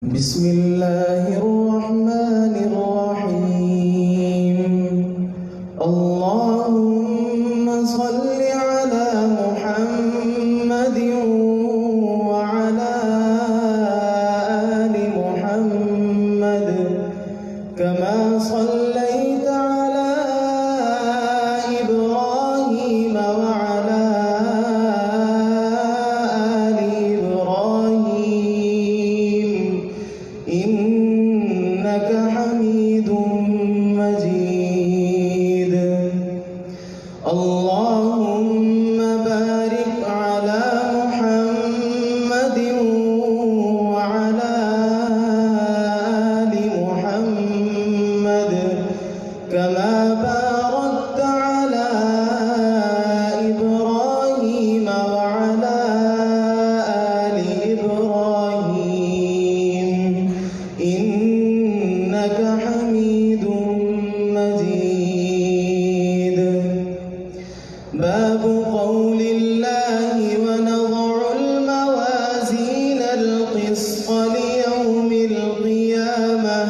بسم الله الرحمن الرحيم. اللهم صل على محمد وعلى آل محمد كما صليت على إبراهيم وعلى آل إبراهيم إنك حميد مجيد. اللهم بارك على محمد وعلى آل محمد كما باركت على إبراهيم وعلى آل إبراهيم إنك حميد مجيد. باب قول الله ونضع الموازين القسط ليوم القيامة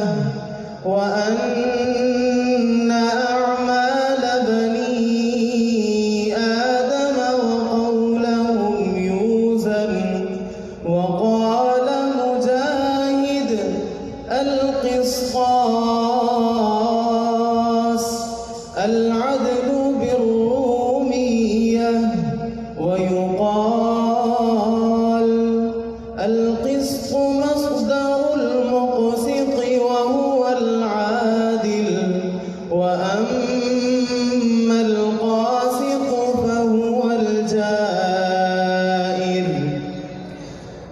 وأن أعمال بني آدم وقولهم يوزن. وقال مجاهد القسطاس العدل بالرومية. ويقال القسط مصدر المقسط وهو العادل. وأما القاسط فهو الجائر.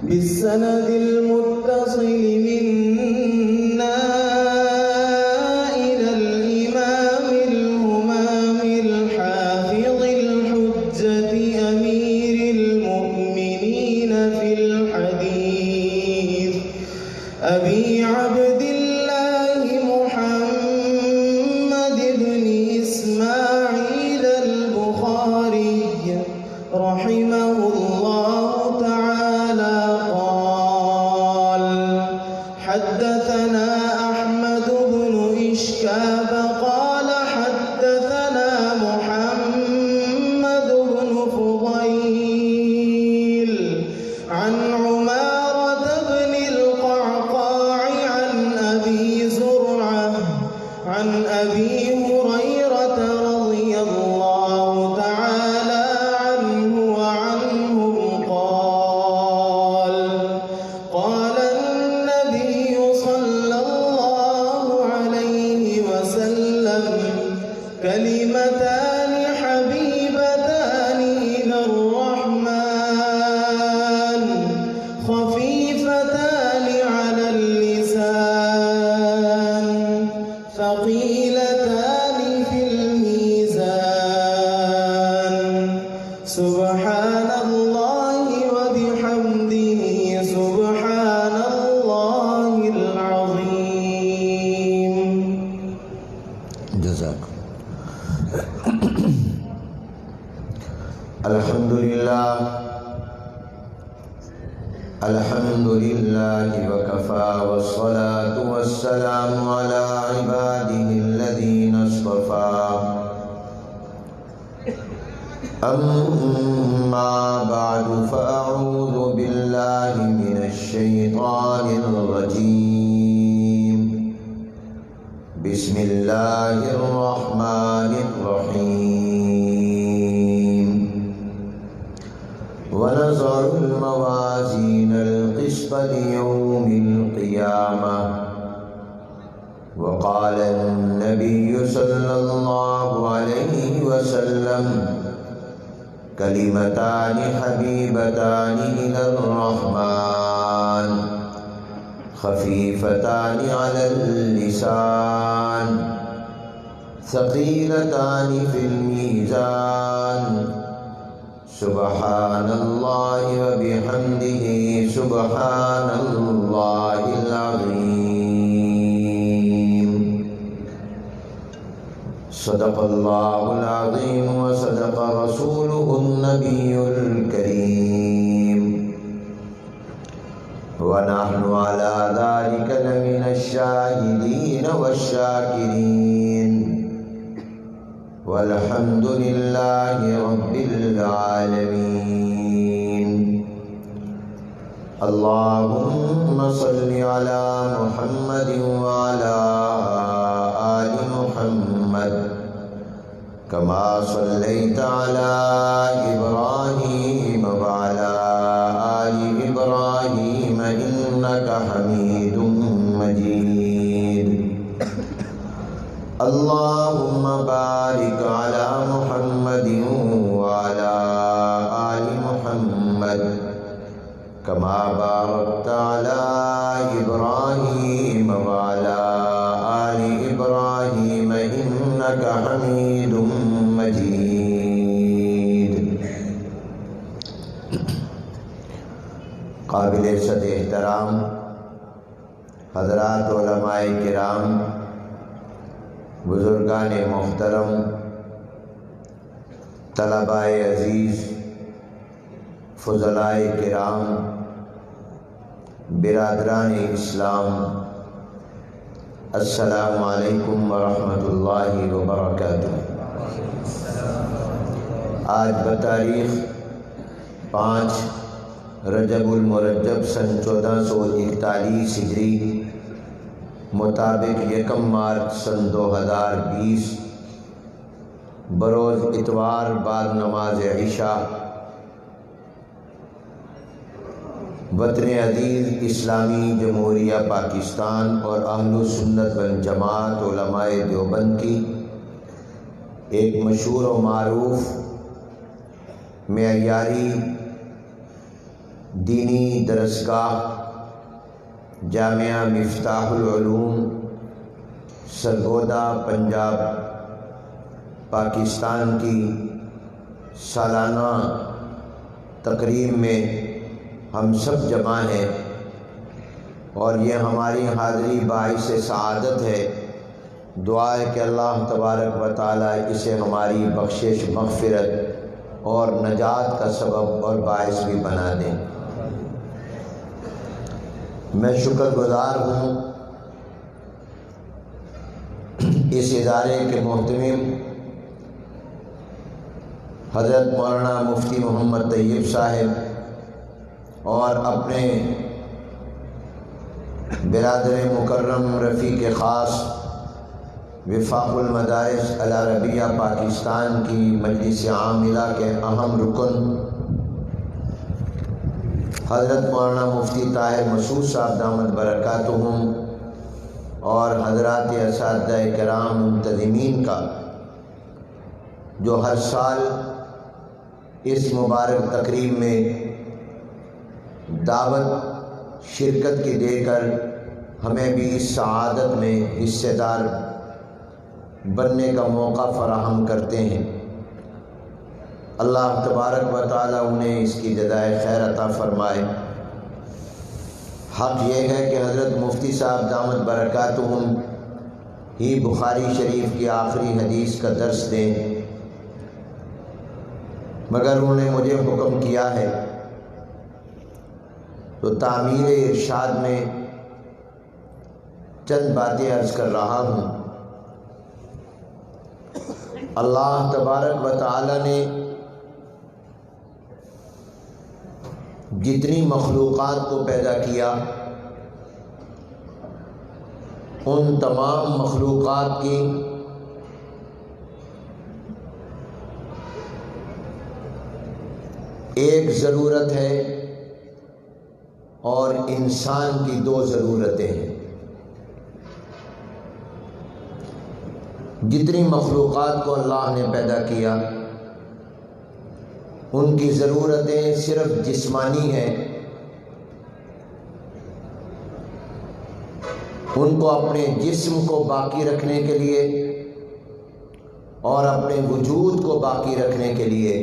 بالسند المتصل منا إلى الإمام الهمام الحافظ الحجة أمير المؤمنين في الحديث أبي عبد الله محمد بن إسماعيل البخاري رحمه الله تعالى قال: حدثنا أحمد بن إشكاب قال حدثنا محمد بن فضيل عن عمارة بن القعقاع عن أبي زرعة عن أبي هريرة رضي الله تعالى عنه وعنهم قال: قال النبي صلى الله عليه وسلم: كلمتان حبيبتان إلى الرحمن خفيفتان على اللسان ثقيلتان في الميزان سبحان الله وبحمده سبحان الله العظيم. جزاك. الحمد لله وكفى والصلاة والسلام على عباده الذين اصطفى. أما بعد فأعوذ بالله من الشيطان الرجيم. بسم الله الرحمن الرحيم. ونضع الموازين القسط ليوم القيامة. وقال النبي صلى الله عليه وسلم: كلمتان حبيبتان إلى الرحمن خفيفتان على اللسان ثقيلتان في الميزان سبحان الله وبحمده سبحان الله العظيم. صدق الله العظيم وصدق رسوله النبي الكريم. ونحن على ذلك لمن الشاهدين والشاكرين والحمد لله رب العالمين. اللهم صل على محمد وعلى آل محمد كما صليت على إبراهيم وعلى آل إبراهيم إنك حميد مجيد. اللهم بارك على محمد وعلى آل محمد كما باركت على إبراهيم وعلى آل إبراهيم إنك حميد مجيد. قابل صد احترام حضرات علماء کرام، بزرگان محترم، طلباء عزیز، فضلاء کرام، برادران اسلام، السلام علیکم ورحمۃ اللہ وبرکاتہ. آج بتاریخ 5 رجب المرجب سن 1441 ہجری مطابق 1 مارچ سن 2020 بروز اتوار بعد نماز عشاء وطن عزیز اسلامی جمہوریہ پاکستان اور اہل سنت والجماعت علماء دیوبند کی ایک مشہور و معروف معیاری دینی درسگاہ جامعہ مفتاح العلوم سرگودا پنجاب پاکستان کی سالانہ تقریب میں ہم سب جمع ہیں، اور یہ ہماری حاضری باعث سعادت ہے. دعا ہے کہ اللہ تبارک و تعالی اسے ہماری بخشش، مغفرت اور نجات کا سبب اور باعث بھی بنا دیں. میں شکر گزار ہوں اس ادارے کے محتمم حضرت مولانا مفتی محمد طیب صاحب اور اپنے برادر مکرم رفیق خاص وفاق المدارس العربیہ پاکستان کی مجلس عاملہ کے اہم رکن حضرت مولانا مفتی طاہر مسعود صاحب دامت برکاتہم اور حضرات اساتذہ کرام منتظمین کا، جو ہر سال اس مبارک تقریب میں دعوت شرکت کی دے کر ہمیں بھی اس سعادت میں حصہ دار بننے کا موقع فراہم کرتے ہیں. اللہ تبارک و تعالی انہیں اس کی جزائے خیر عطا فرمائے. حق یہ ہے کہ حضرت مفتی صاحب دامت برکاتہم ہی بخاری شریف کی آخری حدیث کا درس دیں، مگر انہوں نے مجھے حکم کیا ہے تو تعمیر ارشاد میں چند باتیں عرض کر رہا ہوں. اللہ تبارک و تعالی نے جتنی مخلوقات کو پیدا کیا، ان تمام مخلوقات کی ایک ضرورت ہے اور انسان کی 2 ضرورتیں ہیں. جتنی مخلوقات کو اللہ نے پیدا کیا ان کی ضرورتیں صرف جسمانی ہیں. ان کو اپنے جسم کو باقی رکھنے کے لیے اور اپنے وجود کو باقی رکھنے کے لیے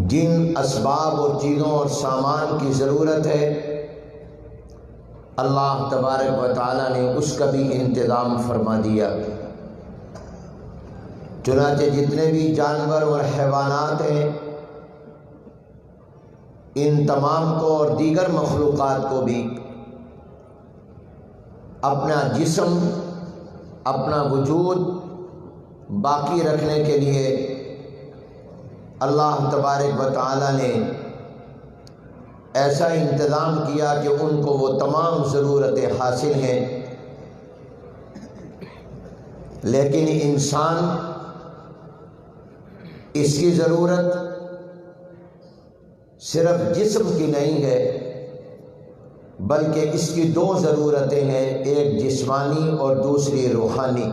جن اسباب اور چیزوں اور سامان کی ضرورت ہے، اللہ تبارک و تعالی نے اس کا بھی انتظام فرما دیا. چنانچہ جتنے بھی جانور اور حیوانات ہیں ان تمام کو اور دیگر مخلوقات کو بھی اپنا جسم، اپنا وجود باقی رکھنے کے لیے اللہ تبارک و تعالی نے ایسا انتظام کیا کہ ان کو وہ تمام ضرورتیں حاصل ہیں، لیکن انسان اس کی ضرورت صرف جسم کی نہیں ہے، بلکہ اس کی دو ضرورتیں ہیں، ایک جسمانی اور دوسری روحانی۔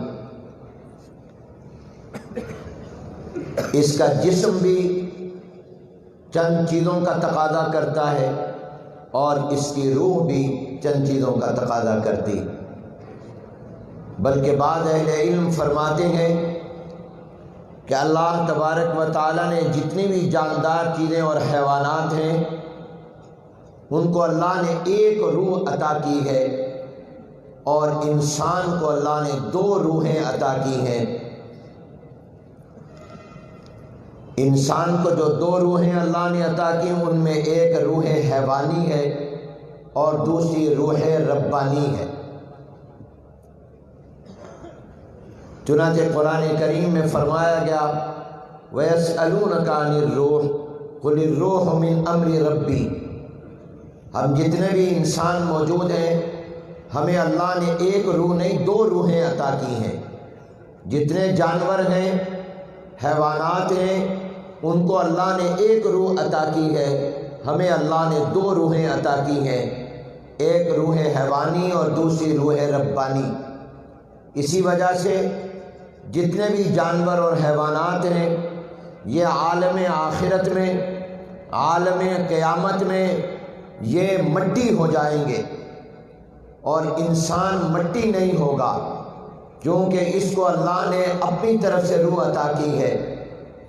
اس کا جسم بھی چند چیزوں کا تقاضا کرتا ہے اور اس کی روح بھی چند چیزوں کا تقاضا کرتی، بلکہ بعض اہل علم فرماتے ہیں کہ اللہ تبارک و تعالیٰ نے جتنی بھی جاندار چیزیں اور حیوانات ہیں ان کو اللہ نے ایک روح عطا کی ہے، اور انسان کو اللہ نے دو روحیں عطا کی ہیں۔ انسان کو جو دو روحیں اللہ نے عطا کی ان میں ایک روح حیوانی ہے اور دوسری روح ربانی ہے۔ چنانچہ قرآن کریم میں فرمایا گیا وَيَسْأَلُونَكَ عَنِ الرُّوحِ قُلِ الرُّوحُ مِنْ أَمْرِ رَبِّي۔ ہم جتنے بھی انسان موجود ہیں ہمیں اللہ نے ایک روح نہیں دو روحیں عطا کی ہیں۔ جتنے جانور ہیں، حیوانات ہیں، ان کو اللہ نے ایک روح عطا کی ہے، ہمیں اللہ نے دو روحیں عطا کی ہیں، ایک روح حیوانی اور دوسری روح ربانی۔ اسی وجہ سے جتنے بھی جانور اور حیوانات ہیں یہ عالم آخرت میں، عالم قیامت میں یہ مٹی ہو جائیں گے، اور انسان مٹی نہیں ہوگا، کیونکہ اس کو اللہ نے اپنی طرف سے روح عطا کی ہے،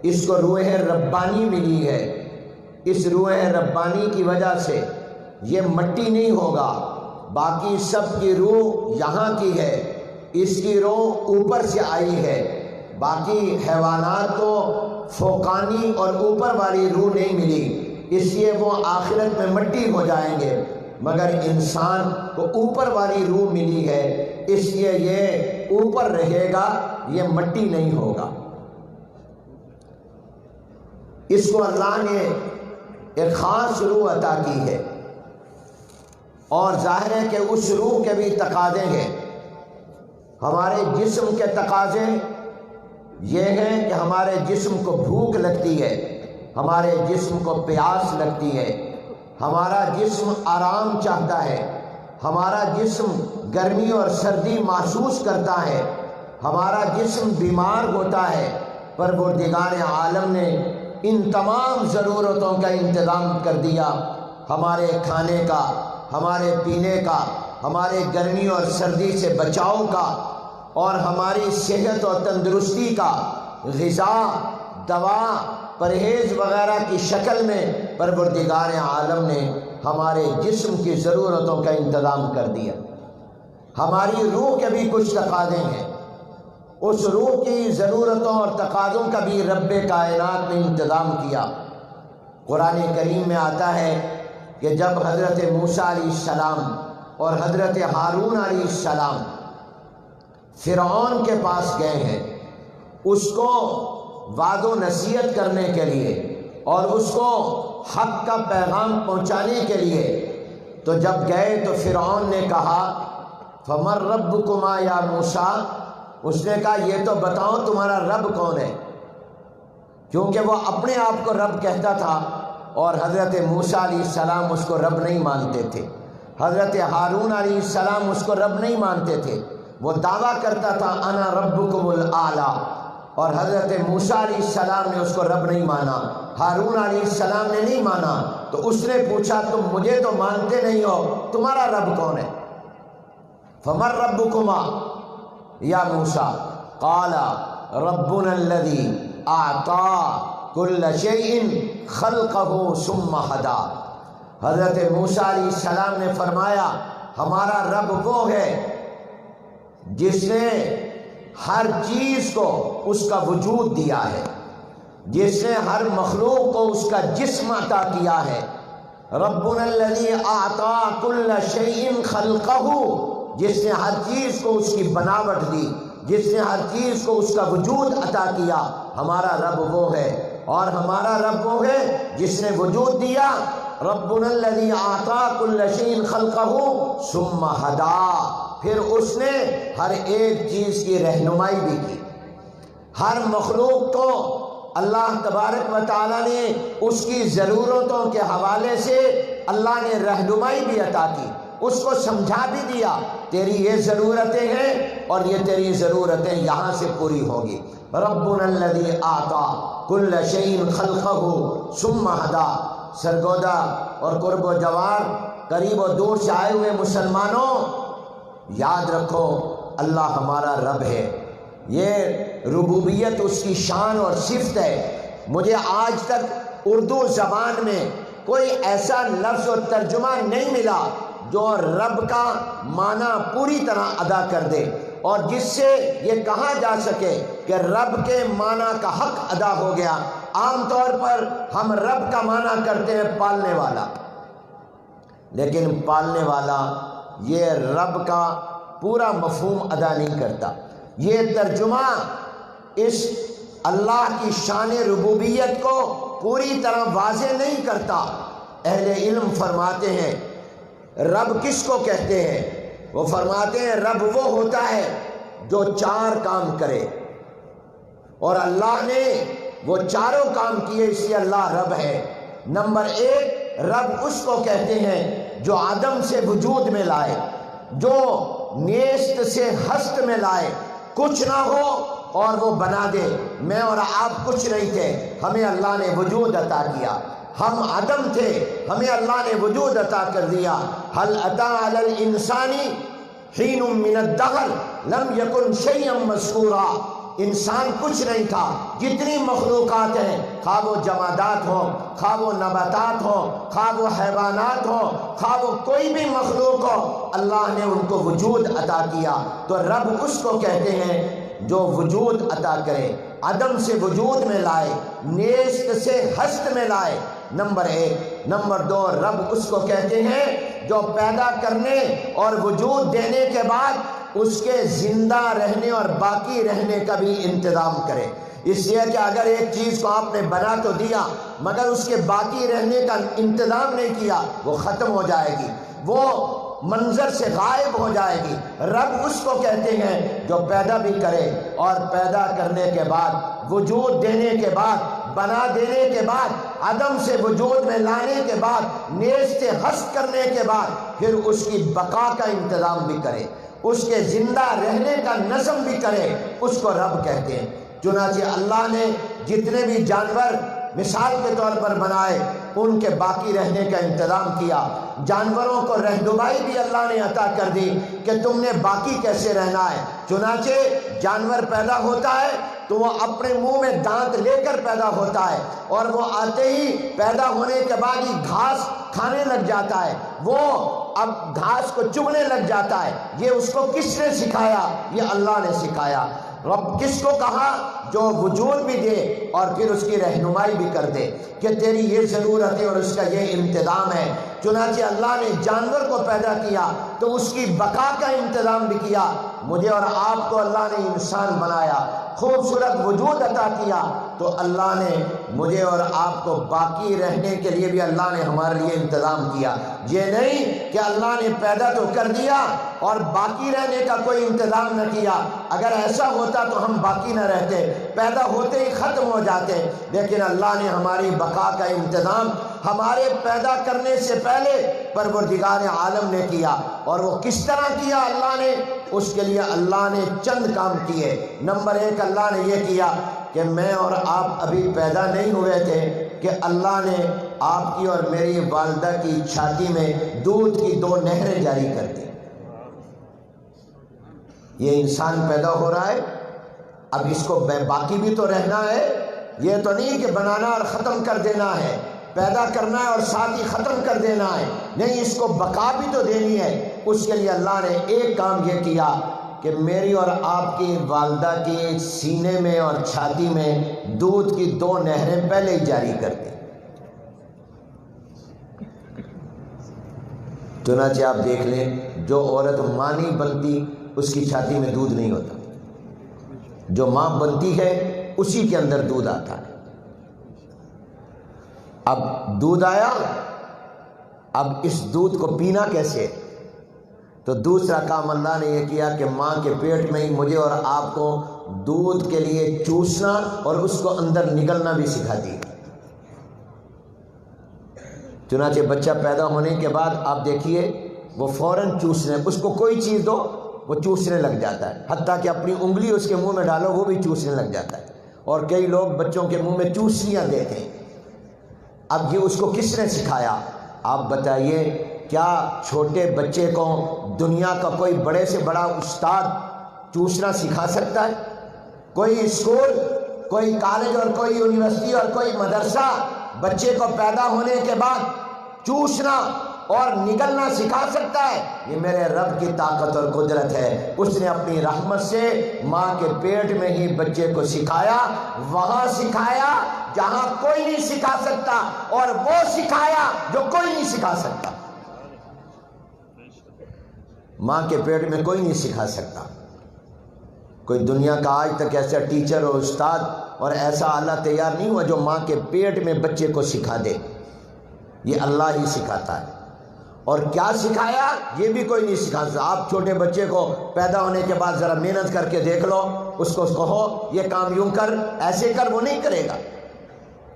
اس کو روح ربانی ملی ہے۔ اس روح ربانی کی وجہ سے یہ مٹی نہیں ہوگا، باقی سب کی روح یہاں کی ہے، اس کی روح اوپر سے آئی ہے۔ باقی حیوانات کو فوقانی اور اوپر والی روح نہیں ملی، اس لیے وہ آخرت میں مٹی ہو جائیں گے، مگر انسان کو اوپر والی روح ملی ہے، اس لیے یہ اوپر رہے گا، یہ مٹی نہیں ہوگا۔ اس کو اللہ نے ایک خاص روح عطا کی ہے، اور ظاہر ہے کہ اس روح کے بھی تقاضے ہیں۔ ہمارے جسم کے تقاضے یہ ہیں کہ ہمارے جسم کو بھوک لگتی ہے، ہمارے جسم کو پیاس لگتی ہے، ہمارا جسم آرام چاہتا ہے، ہمارا جسم گرمی اور سردی محسوس کرتا ہے، ہمارا جسم بیمار ہوتا ہے۔ پروردگار عالم نے ان تمام ضرورتوں کا انتظام کر دیا، ہمارے کھانے کا، ہمارے پینے کا، ہمارے گرمی اور سردی سے بچاؤ کا، اور ہماری صحت اور تندرستی کا غذا، دوا، پرہیز وغیرہ کی شکل میں پروردگار عالم نے ہمارے جسم کی ضرورتوں کا انتظام کر دیا۔ ہماری روح کے بھی کچھ تقاضے ہیں، اس روح کی ضرورتوں اور تقاضوں کا بھی رب کائنات نے انتظام کیا۔ قرآن کریم میں آتا ہے کہ جب حضرت موسیٰ علیہ السلام اور حضرت ہارون علیہ السلام فرعون کے پاس گئے ہیں اس کو وعد و نصیحت کرنے کے لیے اور اس کو حق کا پیغام پہنچانے کے لیے، تو جب گئے تو فرعون نے کہا فَمَن رَبُّكُمَا یا موسیٰ، اس نے کہا یہ تو بتاؤ تمہارا رب کون ہے، کیونکہ وہ اپنے آپ کو رب کہتا تھا، اور حضرت موسیٰ علیہ السلام اس کو رب نہیں مانتے تھے، حضرت ہارون علیہ السلام اس کو رب نہیں مانتے تھے، وہ دعویٰ کرتا تھا انا ربکم الاعلیٰ، اور حضرت موسیٰ علیہ السلام نے اس کو رب نہیں مانا، ہارون علیہ السلام نے نہیں مانا، تو اس نے پوچھا تم مجھے تو مانتے نہیں ہو، تمہارا رب کون ہے؟ فَمَن رَبُّكُمَا یا موسیٰ قَالَ رَبُّنَا الَّذِي أَعْطَى كُلَّ شَيْءٍ خَلْقَهُ ثُمَّ هَدَى۔ حضرت موسیٰ علیہ السلام نے فرمایا ہمارا رب وہ ہے جس نے ہر چیز کو اس کا وجود دیا ہے، جس نے ہر مخلوق کو اس کا جسم عطا کیا ہے، ربنا الذی اعطا کل شیء خلقہ، جس نے ہر چیز کو اس کی بناوٹ دی، جس نے ہر چیز کو اس کا وجود عطا کیا، ہمارا رب وہ ہے۔ اور ہمارا رب وہ ہے جس نے وجود دیا، ربنا الذی اعطا کل شیء خلقہ ثم ہدا، پھر اس نے ہر ایک چیز کی رہنمائی بھی کی۔ ہر مخلوق کو اللہ تبارک و تعالیٰ نے اس کی ضرورتوں کے حوالے سے اللہ نے رہنمائی بھی عطا کی، اس کو سمجھا بھی دیا تیری یہ ضرورتیں ہیں اور یہ تیری ضرورتیں یہاں سے پوری ہوگی۔ ربنا الذی اعطا کل شیء خلقہ ثم ہدا۔ سرگودا اور قرب و جوار، قریب و دور سے آئے ہوئے مسلمانوں، یاد رکھو اللہ ہمارا رب ہے، یہ ربوبیت اس کی شان اور صفت ہے۔ مجھے آج تک اردو زبان میں کوئی ایسا لفظ اور ترجمہ نہیں ملا جو رب کا معنی پوری طرح ادا کر دے، اور جس سے یہ کہا جا سکے کہ رب کے معنی کا حق ادا ہو گیا۔ عام طور پر ہم رب کا معنی کرتے ہیں پالنے والا، لیکن پالنے والا یہ رب کا پورا مفہوم ادا نہیں کرتا۔ یہ ترجمہ اس اللہ کی شان ربوبیت کو پوری طرح واضح نہیں کرتا۔ اہل علم فرماتے ہیں رب کس کو کہتے ہیں؟ وہ فرماتے ہیں رب وہ ہوتا ہے جو چار کام کرے، اور اللہ نے وہ چاروں کام کیے، اس لیے اللہ رب ہے۔ نمبر ایک، رب اس کو کہتے ہیں جو عدم سے وجود میں لائے، جو نیست سے ہست میں لائے، کچھ نہ ہو اور وہ بنا دے۔ میں اور آپ کچھ نہیں تھے، ہمیں اللہ نے وجود عطا کیا۔ ہم عدم تھے، ہمیں اللہ نے وجود عطا کر دیا۔ هل اتى على الانسان حين من الدهر لم يكن شيئا مذكورا۔ انسان کچھ نہیں تھا، جتنی مخلوقات ہیں، خواہ وہ جمادات ہوں، خواہ وہ نباتات ہوں، خواہ وہ حیوانات ہوں، خواہ وہ کوئی بھی مخلوق ہو، اللہ نے ان کو وجود عطا کیا۔ تو رب اس کو کہتے ہیں جو وجود عطا کرے، عدم سے وجود میں لائے، نیست سے ہست میں لائے، نمبر ایک۔ نمبر دو، رب اس کو کہتے ہیں جو پیدا کرنے اور وجود دینے کے بعد اس کے زندہ رہنے اور باقی رہنے کا بھی انتظام کرے۔ اس لیے کہ اگر ایک چیز کو آپ نے بنا تو دیا مگر اس کے باقی رہنے کا انتظام نہیں کیا، وہ ختم ہو جائے گی، وہ منظر سے غائب ہو جائے گی۔ رب اس کو کہتے ہیں جو پیدا بھی کرے، اور پیدا کرنے کے بعد، وجود دینے کے بعد، بنا دینے کے بعد، عدم سے وجود میں لانے کے بعد، نیز سے ہست کرنے کے بعد پھر اس کی بقا کا انتظام بھی کرے، اس کے زندہ رہنے کا نظم بھی کرے، اس کو رب کہتے ہیں۔ چنانچہ اللہ نے جتنے بھی جانور مثال کے طور پر بنائے، ان کے باقی رہنے کا انتظام کیا۔ جانوروں کو رہنمائی بھی اللہ نے عطا کر دی کہ تم نے باقی کیسے رہنا ہے۔ چنانچہ جانور پیدا ہوتا ہے تو وہ اپنے منہ میں دانت لے کر پیدا ہوتا ہے، اور وہ آتے ہی پیدا ہونے کے بعد ہی گھاس کھانے لگ جاتا ہے، وہ اب گھاس کو چگنے لگ جاتا ہے۔ یہ اس کو کس نے سکھایا؟ یہ اللہ نے سکھایا۔ رب کس کو کہا؟ جو وجود بھی دے اور پھر اس کی رہنمائی بھی کر دے کہ تیری یہ ضرورت ہے اور اس کا یہ انتظام ہے۔ چنانچہ اللہ نے جانور کو پیدا کیا تو اس کی بقا کا انتظام بھی کیا۔ مجھے اور آپ کو اللہ نے انسان بنایا، خوبصورت وجود عطا کیا، تو اللہ نے مجھے اور آپ کو باقی رہنے کے لیے بھی اللہ نے ہمارے لیے انتظام کیا۔ یہ نہیں کہ اللہ نے پیدا تو کر دیا اور باقی رہنے کا کوئی انتظام نہ کیا۔ اگر ایسا ہوتا تو ہم باقی نہ رہتے، پیدا ہوتے ہی ختم ہو جاتے، لیکن اللہ نے ہماری بقا کا انتظام ہمارے پیدا کرنے سے پہلے پروردگار عالم نے کیا۔ اور وہ کس طرح کیا اللہ نے؟ اس کے لیے اللہ نے چند کام کیے۔ نمبر ایک، اللہ نے یہ کیا کہ میں اور آپ ابھی پیدا نہیں ہوئے تھے کہ اللہ نے آپ کی اور میری والدہ کی چھاتی میں دودھ کی 2 نہریں جاری کر دی۔ یہ انسان پیدا ہو رہا ہے، اب اس کو باقی بھی تو رہنا ہے۔ یہ تو نہیں کہ بنانا اور ختم کر دینا ہے، پیدا کرنا ہے اور ساتھ ہی ختم کر دینا ہے، نہیں، اس کو بقا بھی تو دینی ہے۔ اس کے لیے اللہ نے ایک کام یہ کیا کہ میری اور آپ کی والدہ کے سینے میں اور چھاتی میں دودھ کی 2 نہریں پہلے ہی جاری کر دی۔ چنانچہ آپ دیکھ لیں جو عورت ماں نہیں بنتی اس کی چھاتی میں دودھ نہیں ہوتا، جو ماں بنتی ہے اسی کے اندر دودھ آتا ہے۔ اب دودھ آیا، اب اس دودھ کو پینا کیسے؟ تو دوسرا کام اللہ نے یہ کیا کہ ماں کے پیٹ میں ہی مجھے اور آپ کو دودھ کے لیے چوسنا اور اس کو اندر نگلنا بھی سکھا دی۔ چنانچہ بچہ پیدا ہونے کے بعد آپ دیکھیے وہ فوراً چوسنے، اس کو کوئی چیز دو وہ چوسنے لگ جاتا ہے، حتیٰ کہ اپنی انگلی اس کے منہ میں ڈالو وہ بھی چوسنے لگ جاتا ہے، اور کئی لوگ بچوں کے منہ میں چوسیاں دیتے ہیں۔ اب یہ اس کو کس نے سکھایا؟ آپ بتائیے، کیا چھوٹے بچے کو دنیا کا کوئی بڑے سے بڑا استاد چوسنا سکھا سکتا ہے؟ کوئی اسکول، کوئی کالج اور کوئی یونیورسٹی اور کوئی مدرسہ بچے کو پیدا ہونے کے بعد چوسنا اور نگلنا سکھا سکتا ہے؟ یہ میرے رب کی طاقت اور قدرت ہے۔ اس نے اپنی رحمت سے ماں کے پیٹ میں ہی بچے کو سکھایا، وہاں سکھایا جہاں کوئی نہیں سکھا سکتا، اور وہ سکھایا جو کوئی نہیں سکھا سکتا۔ ماں کے پیٹ میں کوئی نہیں سکھا سکتا۔ کوئی دنیا کا آج تک ایسا ٹیچر اور استاد اور ایسا آلہ تیار نہیں ہوا جو ماں کے پیٹ میں بچے کو سکھا دے، یہ اللہ ہی سکھاتا ہے۔ اور کیا سکھایا یہ بھی کوئی نہیں سکھا سکتا۔ آپ چھوٹے بچے کو پیدا ہونے کے بعد ذرا محنت کر کے دیکھ لو، اس کو کہو یہ کام یوں کر، ایسے کر، وہ نہیں کرے گا۔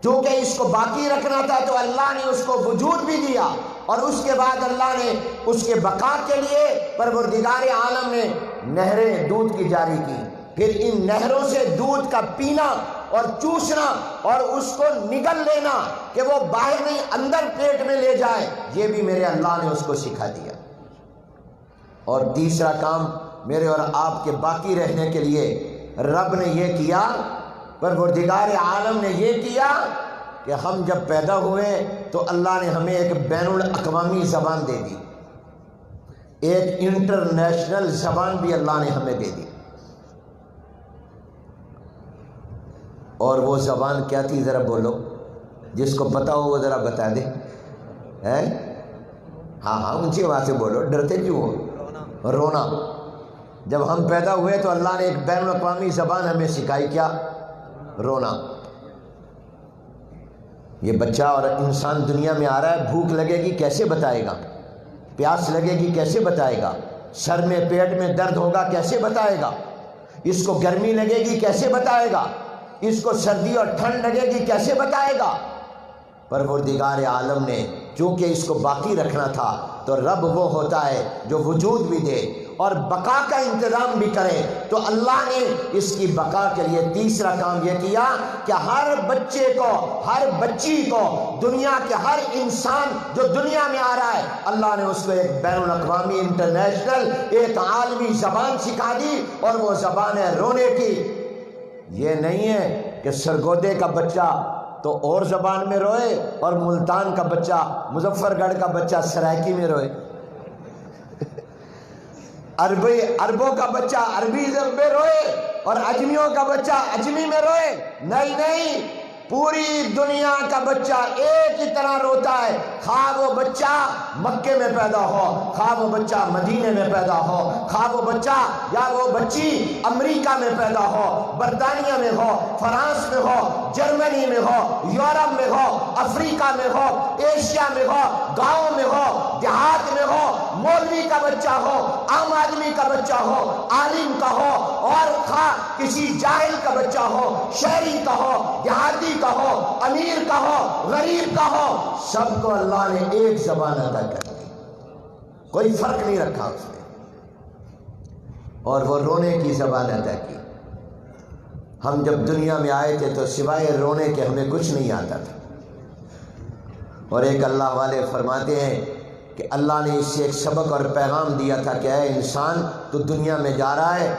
کیونکہ اس کو باقی رکھنا تھا تو اللہ نے اس کو وجود بھی دیا، اور اس کے بعد اللہ نے اس کے بقا کے لیے پروردگار عالم نے نہریں دودھ کی جاری کی۔ پھر ان نہروں سے دودھ کا پینا اور چوسنا اور اس کو نگل لینا کہ وہ باہر نہیں اندر پیٹ میں لے جائے، یہ بھی میرے اللہ نے اس کو سکھا دیا۔ اور تیسرا کام میرے اور آپ کے باقی رہنے کے لیے رب نے یہ کیا، پروردگار عالم نے یہ کیا کہ ہم جب پیدا ہوئے تو اللہ نے ہمیں ایک بین الاقوامی زبان دے دی، ایک انٹرنیشنل زبان بھی اللہ نے ہمیں دے دی۔ اور وہ زبان کیا تھی ذرا بولو، جس کو پتا ہو وہ ذرا بتا دے۔ ہاں اونچی آواز سے بولو، ڈرتے کیوں ہو؟ رونا۔ جب ہم پیدا ہوئے تو اللہ نے ایک بین الاقوامی زبان ہمیں سکھائی، کیا؟ رونا۔ یہ بچہ اور انسان دنیا میں آ رہا ہے، بھوک لگے گی کیسے بتائے گا، پیاس لگے گی کیسے بتائے گا، سر میں پیٹ میں درد ہوگا کیسے بتائے گا، اس کو گرمی لگے گی کیسے بتائے گا، اس کو سردی اور ٹھنڈ لگے گی کیسے بتائے گا؟ پروردگار عالم نے چونکہ اس کو باقی رکھنا تھا تو رب وہ ہوتا ہے جو وجود بھی دے اور بقا کا انتظام بھی کرے۔ تو اللہ نے اس کی بقا کے لیے تیسرا کام یہ کیا کہ ہر بچے کو، ہر بچی کو، دنیا کے ہر انسان جو دنیا میں آ رہا ہے، اللہ نے اس کو ایک بین الاقوامی انٹرنیشنل ایک عالمی زبان سکھا دی، اور وہ زبان ہے رونے کی۔ یہ نہیں ہے کہ سرگودے کا بچہ تو اور زبان میں روئے اور ملتان کا بچہ، مظفر گڑھ کا بچہ سرائکی میں روئے، عربوں کا بچہ عربی میں روئے اور اجمیوں کا بچہ اجمی میں روئے۔ نہیں، پوری دنیا کا بچہ ایک ہی طرح روتا ہے، خواہ وہ بچہ مکے میں پیدا ہو، خواہ وہ بچہ مدینے میں پیدا ہو، خواہ وہ بچہ یا وہ بچی امریکہ میں پیدا ہو، برطانیہ میں ہو، فرانس میں ہو، جرمنی میں ہو، یورپ میں ہو، افریقہ میں ہو، ایشیا میں ہو، گاؤں میں ہو، دیہات میں ہو، مولوی کا بچہ ہو، عام آدمی کا بچہ ہو، عالم کا ہو، اور خواہ کسی جاہل کا بچہ ہو، شہری کا ہو، دیہاتی کا ہو، امیر کا ہو، غریب کا ہو، سب کو اللہ نے ایک زبان عطا کر دی، کوئی فرق نہیں رکھا اس میں، اور وہ رونے کی زبان عطا کی۔ ہم جب دنیا میں آئے تھے تو سوائے رونے کے ہمیں کچھ نہیں آتا تھا، اور ایک اللہ والے فرماتے ہیں کہ اللہ نے اس سے ایک سبق اور پیغام دیا تھا کہ اے انسان تو دنیا میں جا رہا ہے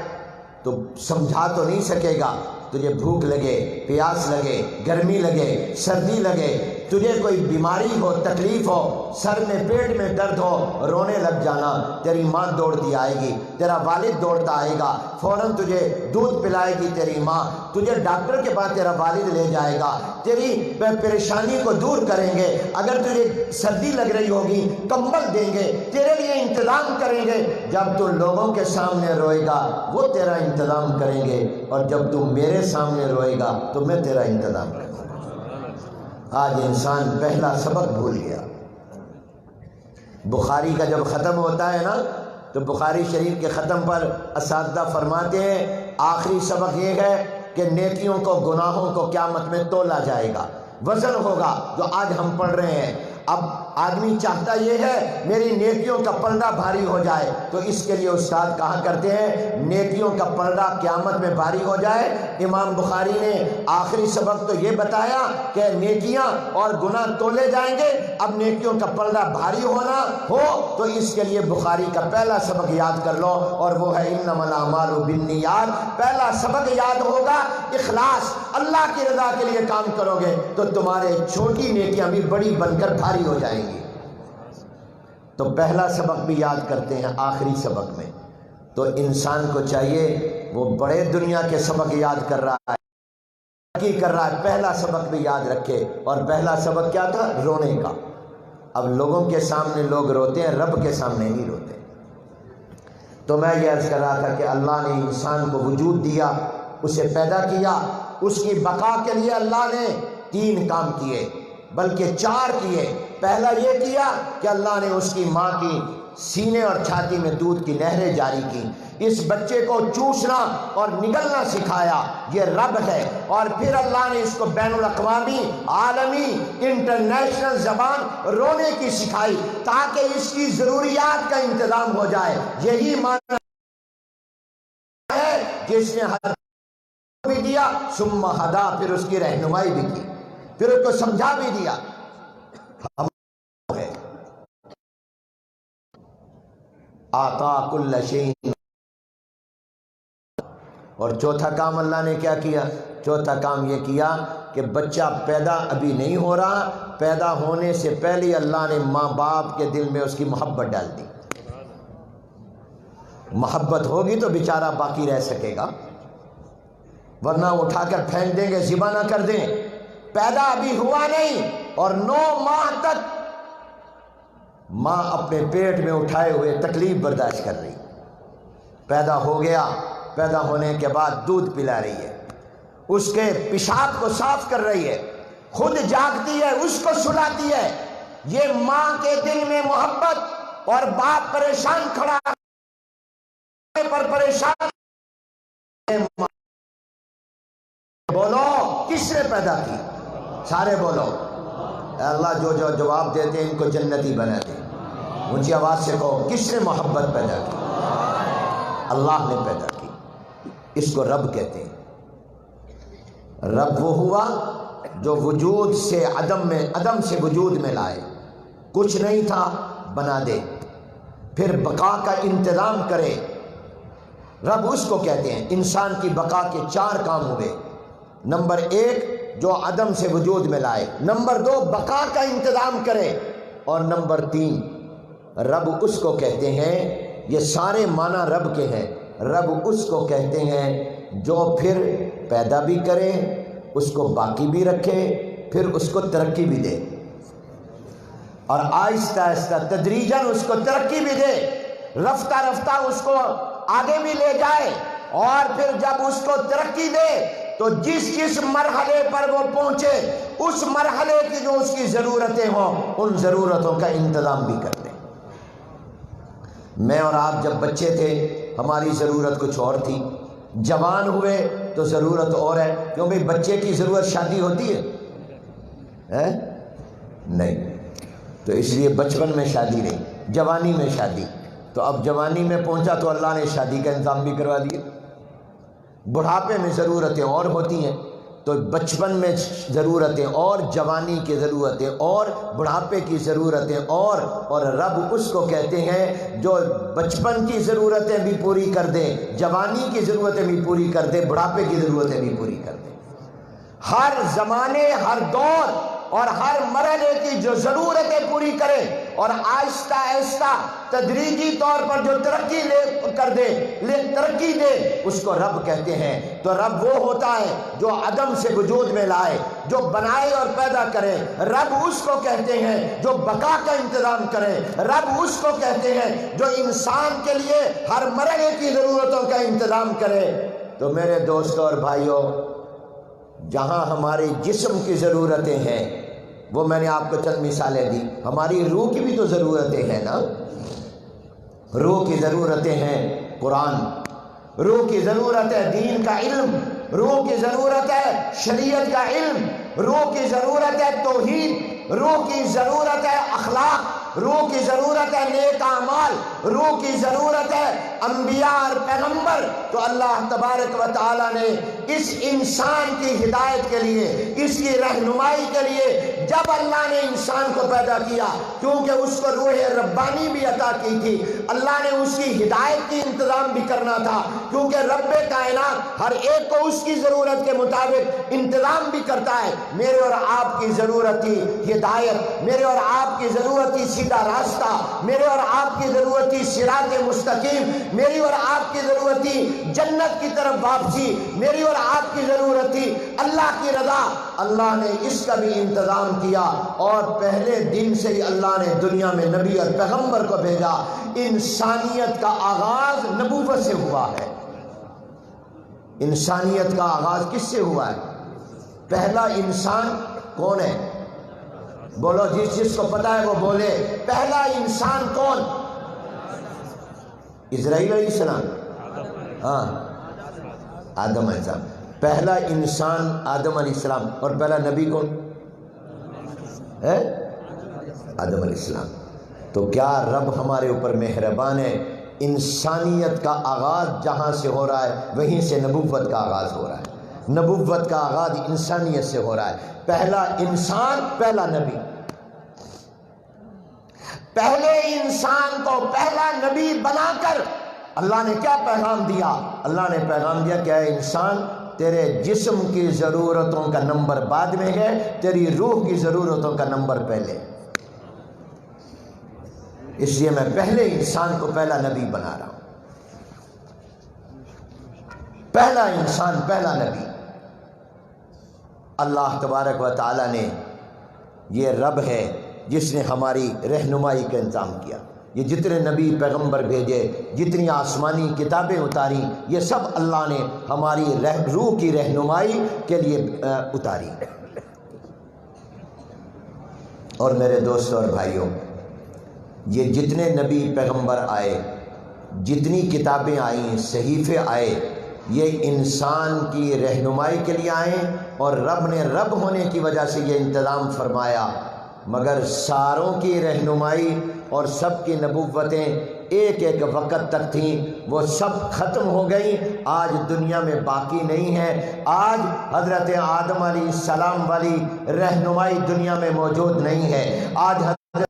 تو سمجھا تو نہیں سکے گا، تجھے بھوک لگے، پیاس لگے، گرمی لگے، سردی لگے، تجھے کوئی بیماری ہو، تکلیف ہو، سر میں پیٹ میں درد ہو، رونے لگ جانا، تیری ماں دوڑتی آئے گی، تیرا والد دوڑتا آئے گا، فوراً تجھے دودھ پلائے گی تیری ماں، تجھے ڈاکٹر کے پاس تیرا والد لے جائے گا، تیری پریشانی کو دور کریں گے، اگر تجھے سردی لگ رہی ہوگی کمبل دیں گے، تیرے لیے انتظام کریں گے، جب تو لوگوں کے سامنے روئے گا وہ تیرا انتظام کریں گے، اور جب تو میرے سامنے روئے گا تو میں تیرا انتظام کروں گا۔ آج انسان پہلا سبق بھول گیا۔ بخاری کا جب ختم ہوتا ہے نا تو بخاری شریف کے ختم پر اساتذہ فرماتے ہیں آخری سبق یہ ہے کہ نیکیوں کو گناہوں کو قیامت میں تولا جائے گا، وزن ہوگا، جو آج ہم پڑھ رہے ہیں۔ اب آدمی چاہتا یہ ہے میری نیکیوں کا پلڑا بھاری ہو جائے، تو اس کے لیے استاد کہا کرتے ہیں نیکیوں کا پلڑا قیامت میں بھاری ہو جائے۔ امام بخاری نے آخری سبق تو یہ بتایا کہ نیکیاں اور گناہ تولے جائیں گے، اب نیکیوں کا پلڑا بھاری ہونا ہو تو اس کے لیے بخاری کا پہلا سبق یاد کر لو، اور وہ ہے انما الاعمال بالنیات۔ پہلا سبق یاد ہوگا اخلاص، اللہ کی رضا کے لیے کام کرو گے تو تمہارے چھوٹی نیکیاں بھی بڑی بن کر بھاری ہو جائیں گی۔ تو پہلا سبق بھی یاد کرتے ہیں آخری سبق میں، تو انسان کو چاہیے وہ بڑے دنیا کے سبق یاد کر رہا ہے، ترقی کر رہا ہے، پہلا سبق بھی یاد رکھے۔ اور پہلا سبق کیا تھا؟ رونے کا۔ اب لوگوں کے سامنے لوگ روتے ہیں، رب کے سامنے نہیں روتے۔ تو میں یہ عرض کر رہا تھا کہ اللہ نے انسان کو وجود دیا، اسے پیدا کیا، اس کی بقا کے لیے اللہ نے 3 کام کیے بلکہ 4 کیے۔ پہلا یہ کیا کہ اللہ نے اس کی ماں کی سینے اور چھاتی میں دودھ کی نہریں جاری کی، اس بچے کو چوسنا اور نگلنا سکھایا، یہ رب ہے۔ اور پھر اللہ نے اس کو بین الاقوامی، عالمی، انٹرنیشنل زبان رونے کی سکھائی تاکہ اس کی ضروریات کا انتظام ہو جائے۔ یہی معنی ہے جس نے بھی دیا ثم ہدا، پھر اس کی رہنمائی بھی کی، پھر اس کو سمجھا بھی دیا۔ آتا کل شیء، اور چوتھا کام اللہ نے کیا کیا؟ چوتھا کام یہ کیا کہ بچہ پیدا ابھی نہیں ہو رہا، پیدا ہونے سے پہلے اللہ نے ماں باپ کے دل میں اس کی محبت ڈال دی۔ محبت ہوگی تو بیچارہ باقی رہ سکے گا، ورنہ اٹھا کر پھینک دیں گے، ذبح نہ کر دیں۔ پیدا ابھی ہوا نہیں اور 9 ماہ تک ماں اپنے پیٹ میں اٹھائے ہوئے تکلیف برداشت کر رہی، پیدا ہو گیا، پیدا ہونے کے بعد دودھ پلا رہی ہے، اس کے پیشاب کو صاف کر رہی ہے، خود جاگتی ہے، اس کو سلاتی ہے۔ یہ ماں کے دل میں محبت، اور باپ پریشان کھڑا پر پریشان۔ بولو کس نے پیدا کی؟ سارے بولو اے اللہ، جو جو جواب دیتے ہیں ان کو جنتی بنا دے۔ اونچی آواز سے کہو کس نے محبت پیدا کی؟ اللہ نے پیدا کی۔ اس کو رب کہتے ہیں۔ رب وہ ہوا جو وجود سے عدم سے وجود میں لائے، کچھ نہیں تھا بنا دے، پھر بقا کا انتظام کرے۔ رب اس کو کہتے ہیں۔ انسان کی بقا کے 4 کام ہوئے۔ نمبر 1 جو عدم سے وجود میں لائے، نمبر 2 بقا کا انتظام کرے، اور نمبر 3 رب اس کو کہتے ہیں۔ یہ سارے معنی رب کے ہیں۔ رب اس کو کہتے ہیں جو پھر پیدا بھی کرے، اس کو باقی بھی رکھے، پھر اس کو ترقی بھی دے، اور آہستہ آہستہ تدریجاً اس کو ترقی بھی دے، رفتہ رفتہ اس کو آگے بھی لے جائے، اور پھر جب اس کو ترقی دے تو جس مرحلے پر وہ پہنچے اس مرحلے کی جو اس کی ضرورتیں ہوں ان ضرورتوں کا انتظام بھی کر دے۔ میں اور آپ جب بچے تھے ہماری ضرورت کچھ اور تھی، جوان ہوئے تو ضرورت اور ہے۔ کیوں بھئی بچے کی ضرورت شادی ہوتی ہے؟ نہیں، تو اس لیے بچپن میں شادی نہیں، جوانی میں شادی۔ تو اب جوانی میں پہنچا تو اللہ نے شادی کا انتظام بھی کروا دیا۔ بڑھاپے میں ضرورتیں اور ہوتی ہیں، تو بچپن میں ضرورتیں اور، جوانی کی ضرورتیں اور، بڑھاپے کی ضرورتیں اور رب اس کو کہتے ہیں جو بچپن کی ضرورتیں بھی پوری کر دے، جوانی کی ضرورتیں بھی پوری کر دے، بڑھاپے کی ضرورتیں بھی پوری کر دے۔ ہر زمانے، ہر دور اور ہر مرحلے کی جو ضرورتیں پوری کرے اور آہستہ آہستہ تدریجی طور پر جو ترقی ترقی دے اس کو رب کہتے ہیں۔ تو رب وہ ہوتا ہے جو عدم سے وجود میں لائے، جو بنائے اور پیدا کرے۔ رب اس کو کہتے ہیں جو بقا کا انتظام کرے۔ رب اس کو کہتے ہیں جو انسان کے لیے ہر مرحلے کی ضرورتوں کا انتظام کرے۔ تو میرے دوستوں اور بھائیوں، جہاں ہمارے جسم کی ضرورتیں ہیں وہ میں نے آپ کو چند مثالیں دی، ہماری روح کی بھی تو ضرورتیں ہیں نا۔ روح کی ضرورتیں ہیں قرآن، روح کی ضرورت ہے دین کا علم، روح کی ضرورت ہے شریعت کا علم، روح کی ضرورت ہے توحید، روح کی ضرورت ہے اخلاق، روح کی ضرورت ہے نیک اعمال، روح کی ضرورت ہے انبیاء اور پیغمبر۔ تو اللہ تبارک و تعالی نے اس انسان کی ہدایت کے لیے، اس کی رہنمائی کے لیے جب اللہ نے انسان کو پیدا کیا، کیونکہ اس کو روح ربانی بھی عطا کی تھی، اللہ نے اس کی ہدایت کی انتظام بھی کرنا تھا، کیونکہ رب کائنات ہر ایک کو اس کی ضرورت کے مطابق انتظام بھی کرتا ہے۔ میرے اور آپ کی ضرورت تھی ہدایت، میرے اور آپ کی ضرورت تھی سیدھا راستہ، میرے اور آپ کی ضرورت تھی صراط مستقیم، میری اور آپ کی ضرورت تھی جنت کی طرف واپسی، میری اور آپ کی ضرورت تھی اللہ کی رضا۔ اللہ نے اس کا بھی انتظام کیا اور پہلے دن سے ہی اللہ نے دنیا میں نبی اور پیغمبر کو بھیجا۔ انسانیت کا آغاز نبوت سے ہوا ہے۔ انسانیت کا آغاز کس سے ہوا ہے؟ پہلا انسان کون ہے؟ بولو، جس کو پتا ہے وہ بولے۔ پہلا انسان کون؟ اسرائیل علیہ السلام، ہاں آدم علیہ السلام۔ پہلا انسان آدم علیہ السلام، اور پہلا نبی کون ہے؟ آدم علیہ السلام۔ تو کیا رب ہمارے اوپر مہربان ہے؟ انسانیت کا آغاز جہاں سے ہو رہا ہے وہیں سے نبوت کا آغاز ہو رہا ہے۔ نبوت کا آغاز انسانیت سے ہو رہا ہے۔ پہلا انسان، پہلا نبی۔ پہلے انسان کو پہلا نبی بنا کر اللہ نے کیا پیغام دیا؟ اللہ نے پیغام دیا کہ اے انسان، تیرے جسم کی ضرورتوں کا نمبر بعد میں ہے، تیری روح کی ضرورتوں کا نمبر پہلے۔ اس لیے میں پہلے انسان کو پہلا نبی بنا رہا ہوں۔ پہلا انسان، پہلا نبی۔ اللہ تبارک و تعالی نے، یہ رب ہے جس نے ہماری رہنمائی کا انتظام کیا۔ یہ جتنے نبی پیغمبر بھیجے، جتنی آسمانی کتابیں اتاری، یہ سب اللہ نے ہماری روح کی رہنمائی کے لیے اتاری۔ اور میرے دوستوں اور بھائیوں، یہ جتنے نبی پیغمبر آئے، جتنی کتابیں آئیں، صحیفے آئے، یہ انسان کی رہنمائی کے لیے آئے، اور رب نے رب ہونے کی وجہ سے یہ انتظام فرمایا۔ مگر ساروں کی رہنمائی اور سب کی نبوتیں ایک ایک وقت تک تھیں، وہ سب ختم ہو گئیں، آج دنیا میں باقی نہیں ہے۔ آج حضرت آدم علیہ السلام والی رہنمائی دنیا میں موجود نہیں ہے۔ آج حضرت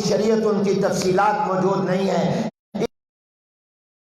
شریعت، ان کی تفصیلات موجود نہیں ہیں۔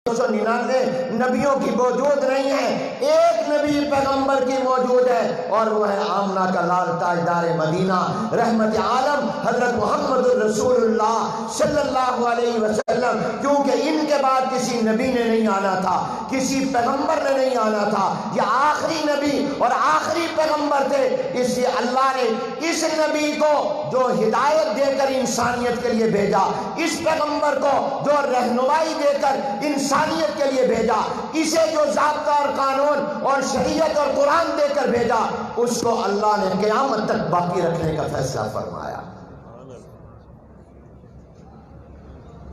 299 نبیوں کی موجود نہیں ہے، ایک نبی پیغمبر کی موجود ہے، اور وہ ہے آمنہ کا لال تاجدار مدینہ، رحمت عالم حضرت محمد الرسول اللہ صلی اللہ علیہ وسلم۔ کیونکہ ان کے بعد کسی نبی نے نہیں آنا تھا، کسی پیغمبر نے نہیں آنا تھا، یہ آخری نبی اور آخری پیغمبر تھے۔ اس لیے اللہ نے اس نبی کو جو ہدایت دے کر انسانیت کے لیے بھیجا، اس پیغمبر کو جو رہنمائی دے کر انسانیت کے لیے بھیجا، اسے جو ضابطہ اور قانون اور شریعت اور قرآن دے کر بھیجا، اس کو اللہ نے قیامت تک باقی رکھنے کا فیصلہ فرمایا۔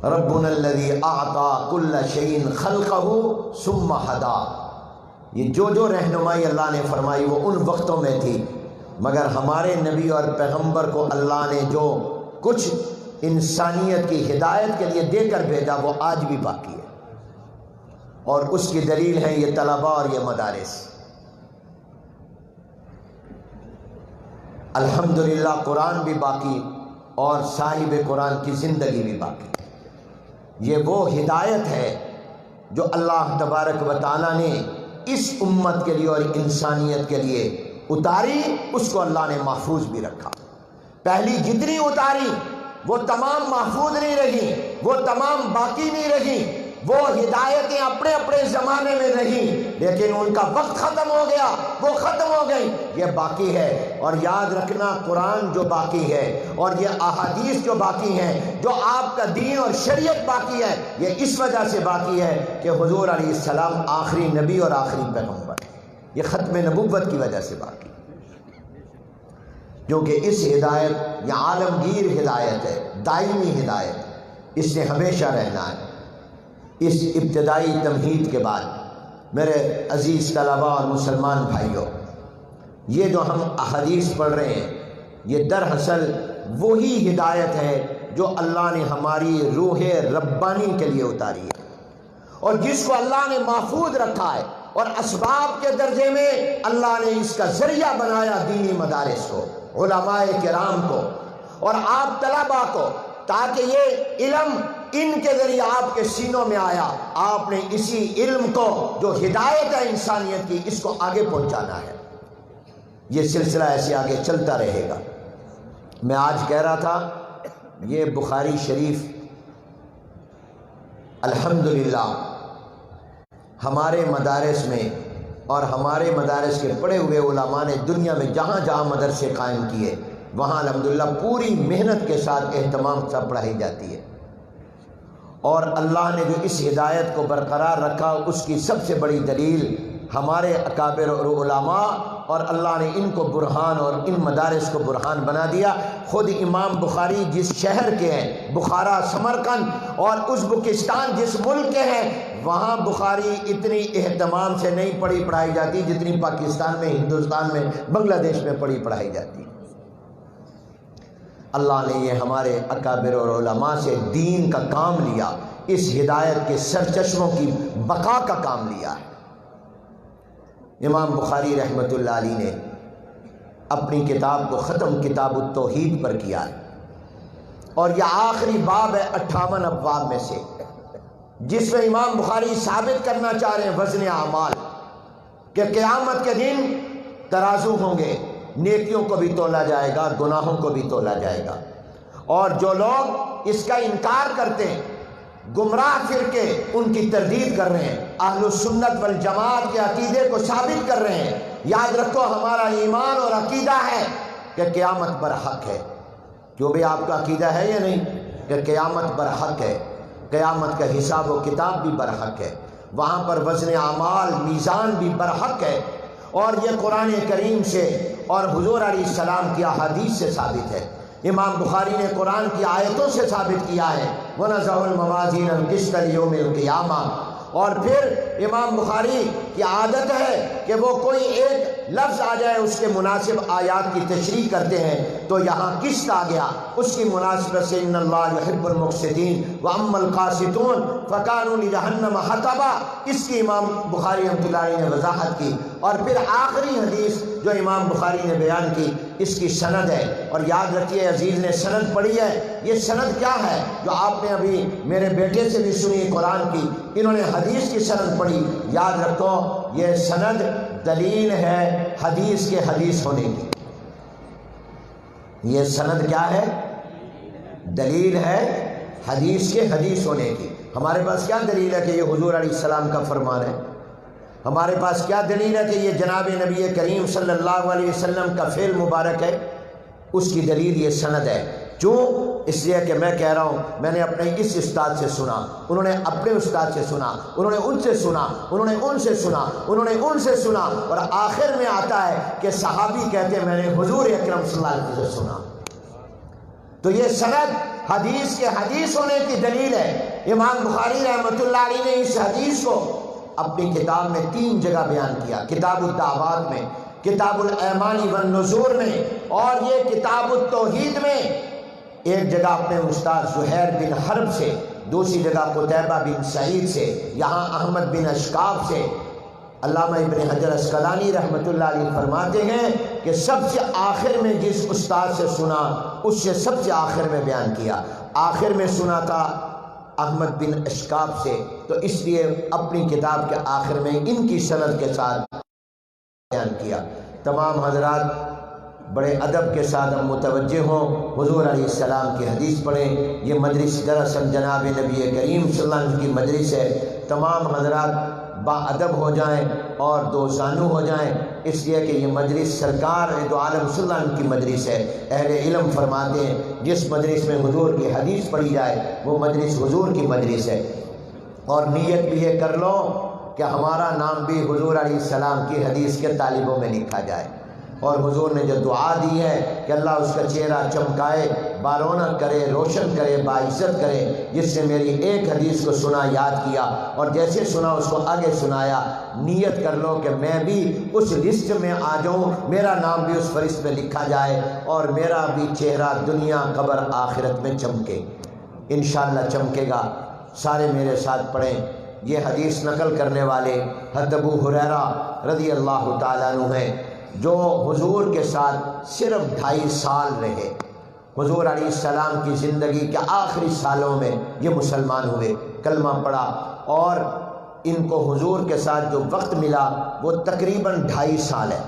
ربنا الذی اعطى كل شيء خلقه ثم هدى۔ یہ جو رہنمائی اللہ نے فرمائی وہ ان وقتوں میں تھی، مگر ہمارے نبی اور پیغمبر کو اللہ نے جو کچھ انسانیت کی ہدایت کے لیے دے کر بھیجا وہ آج بھی باقی ہے، اور اس کی دلیل ہے یہ طلباء اور یہ مدارس۔ الحمدللہ قرآن بھی باقی اور صاحب قرآن کی زندگی بھی باقی۔ یہ وہ ہدایت ہے جو اللہ تبارک و تعالی نے اس امت کے لیے اور انسانیت کے لیے اتاری اس کو اللہ نے محفوظ بھی رکھا. پہلی جتنی اتاری وہ تمام محفوظ نہیں رہی، وہ تمام باقی نہیں رہی، وہ ہدایتیں اپنے اپنے زمانے میں رہیں، لیکن ان کا وقت ختم ہو گیا، وہ ختم ہو گئی، یہ باقی ہے. اور یاد رکھنا قرآن جو باقی ہے اور یہ احادیث جو باقی ہیں، جو آپ کا دین اور شریعت باقی ہے، یہ اس وجہ سے باقی ہے کہ حضور علیہ السلام آخری نبی اور آخری پیغمبر ہے. یہ ختم نبوت کی وجہ سے باقی، کیونکہ اس ہدایت یہ عالمگیر ہدایت ہے، دائمی ہدایت، اس نے ہمیشہ رہنا ہے. اس ابتدائی تمہید کے بعد میرے عزیز طلباء اور مسلمان بھائیوں، یہ جو ہم احادیث پڑھ رہے ہیں یہ دراصل وہی ہدایت ہے جو اللہ نے ہماری روح ربانی کے لیے اتاری ہے، اور جس کو اللہ نے محفوظ رکھا ہے، اور اسباب کے درجے میں اللہ نے اس کا ذریعہ بنایا دینی مدارس کو، علماء کرام کو اور آپ طلباء کو، تاکہ یہ علم ان کے ذریعے آپ کے سینوں میں آیا. آپ نے اسی علم کو جو ہدایت ہے انسانیت کی، اس کو آگے پہنچانا ہے. یہ سلسلہ ایسے آگے چلتا رہے گا. میں آج کہہ رہا تھا یہ بخاری شریف الحمدللہ ہمارے مدارس میں اور ہمارے مدارس کے پڑھے ہوئے علماء نے دنیا میں جہاں جہاں مدرسے قائم کیے وہاں الحمدللہ پوری محنت کے ساتھ اہتمام سے پڑھائی جاتی ہے. اور اللہ نے جو اس ہدایت کو برقرار رکھا اس کی سب سے بڑی دلیل ہمارے اکابر اور علماء، اور اللہ نے ان کو برہان اور ان مدارس کو برہان بنا دیا. خود امام بخاری جس شہر کے ہیں، بخارا سمرقند، اور ازبکستان جس ملک کے ہیں، وہاں بخاری اتنی اہتمام سے نہیں پڑھائی جاتی جتنی پاکستان میں، ہندوستان میں، بنگلہ دیش میں پڑھائی جاتی. اللہ نے یہ ہمارے اکابر اور علماء سے دین کا کام لیا، اس ہدایت کے سرچشموں کی بقا کا کام لیا ہے. امام بخاری رحمۃ اللہ علیہ نے اپنی کتاب کو ختم کتاب التوحید پر کیا ہے، اور یہ آخری باب ہے 58 ابواب میں سے، جس میں امام بخاری ثابت کرنا چاہ رہے ہیں وزن اعمال، کہ قیامت کے دن ترازو ہوں گے، نیکیوں کو بھی تولا جائے گا، گناہوں کو بھی تولا جائے گا. اور جو لوگ اس کا انکار کرتے ہیں، گمراہ فرقے ان کی تردید کر رہے ہیں، اہل السنت والجماعت کے عقیدے کو ثابت کر رہے ہیں. یاد رکھو ہمارا ایمان اور عقیدہ ہے کہ قیامت برحق ہے. جو بھی آپ کا عقیدہ ہے یا نہیں کہ قیامت برحق ہے، قیامت کا حساب و کتاب بھی برحق ہے، وہاں پر وزن اعمال میزان بھی برحق ہے. اور یہ قرآن کریم سے اور حضور علیہ السلام کی احادیث سے ثابت ہے. امام بخاری نے قرآن کی آیتوں سے ثابت کیا ہے وَنَزَعُ الْمَوَازِينَ الْقِسْطَ لِيَوْمِ الْقِيَامَةِ. اور پھر امام بخاری کی عادت ہے کہ وہ کوئی ایک لفظ آ جائے اس کے مناسب آیات کی تشریح کرتے ہیں، تو یہاں قسط آ گیا، اس کی مناسبت سے ان اللہ یحب المقسطین واما القاسطون فکانوا لجہنم حطبا، اس کی امام بخاری رحمۃ اللہ علیہ نے وضاحت کی. اور پھر آخری حدیث جو امام بخاری نے بیان کی، اس کی سند ہے. اور یاد رکھیے عزیز نے سند پڑھی ہے، یہ سند کیا ہے جو آپ نے ابھی میرے بیٹے سے بھی سنی قرآن کی، انہوں نے حدیث کی سند پڑھی. یاد رکھو یہ سند دلیل ہے حدیث کے حدیث ہونے کی. یہ سند کیا ہے؟ دلیل ہے حدیث کے حدیث ہونے کی. ہمارے پاس کیا دلیل ہے کہ یہ حضور علیہ السلام کا فرمان ہے؟ ہمارے پاس کیا دلیل ہے کہ یہ جناب نبی کریم صلی اللہ علیہ وسلم کا فعل مبارک ہے؟ اس کی دلیل یہ سند ہے. کیوں؟ اس لیے کہ میں کہہ رہا ہوں میں نے اپنے اس استاد سے سنا، انہوں نے اپنے استاد سے سنا، انہوں نے ان سے سنا، انہوں نے ان سے سنا، انہوں نے ان سے سنا، اور آخر میں آتا ہے کہ صحابی کہتے ہیں میں نے حضور اکرم صلی اللہ علیہ وسلم سے سنا. تو یہ سند حدیث کے حدیث ہونے کی دلیل ہے. امام بخاری رحمۃ اللہ علیہ نے اس حدیث کو اپنی کتاب میں 3 جگہ بیان کیا، کتاب الدعوات میں، کتاب الایمان والنذور میں، اور یہ کتاب التوحید میں. ایک جگہ اپنے استاد زہیر بن حرب سے، دوسری جگہ قتیبہ بن سعید سے، یہاں احمد بن اشکاب سے. علامہ ابن حجر اسقلانی رحمۃ اللہ علیہ فرماتے ہیں کہ سب سے آخر میں جس استاد سے سنا اس سے سب سے آخر میں بیان کیا. آخر میں سنا تھا احمد بن اشکاب سے، تو اس لیے اپنی کتاب کے آخر میں ان کی سند کے ساتھ بیان کیا. تمام حضرات بڑے ادب کے ساتھ ہم متوجہ ہوں، حضور علیہ السلام کی حدیث پڑھیں۔ یہ مجلس دراصل جناب نبی کریم صلی اللہ علیہ وسلم کی مجلس ہے۔ تمام حضرات با ادب ہو جائیں اور دوستانو ہو جائیں، اس لیے کہ یہ مجلس سرکار دو عالم صلی اللہ علیہ وسلم کی مجلس ہے۔ اہل علم فرماتے ہیں جس مجلس میں حضور کی حدیث پڑھی جائے وہ مجلس حضور کی مجلس ہے۔ اور نیت بھی یہ کر لو کہ ہمارا نام بھی حضور علیہ السلام کی حدیث کے طالبوں میں لکھا جائے، اور حضور نے جو دعا دی ہے کہ اللہ اس کا چہرہ چمکائے، بارونق کرے، روشن کرے، باعزت کرے، جس نے میری ایک حدیث کو سنا، یاد کیا اور جیسے سنا اس کو آگے سنایا، نیت کر لو کہ میں بھی اس لسٹ میں آ جاؤں، میرا نام بھی اس فہرست میں لکھا جائے اور میرا بھی چہرہ دنیا قبر آخرت میں چمکے۔ انشاءاللہ چمکے گا۔ سارے میرے ساتھ پڑھیں۔ یہ حدیث نقل کرنے والے حضرت ابو ہریرہ رضی اللہ تعالیٰ عنہ ہیں، جو حضور کے ساتھ صرف 2.5 سال رہے۔ حضور علیہ السلام کی زندگی کے آخری سالوں میں یہ مسلمان ہوئے، کلمہ پڑھا، اور ان کو حضور کے ساتھ جو وقت ملا وہ تقریباً 2.5 سال ہے،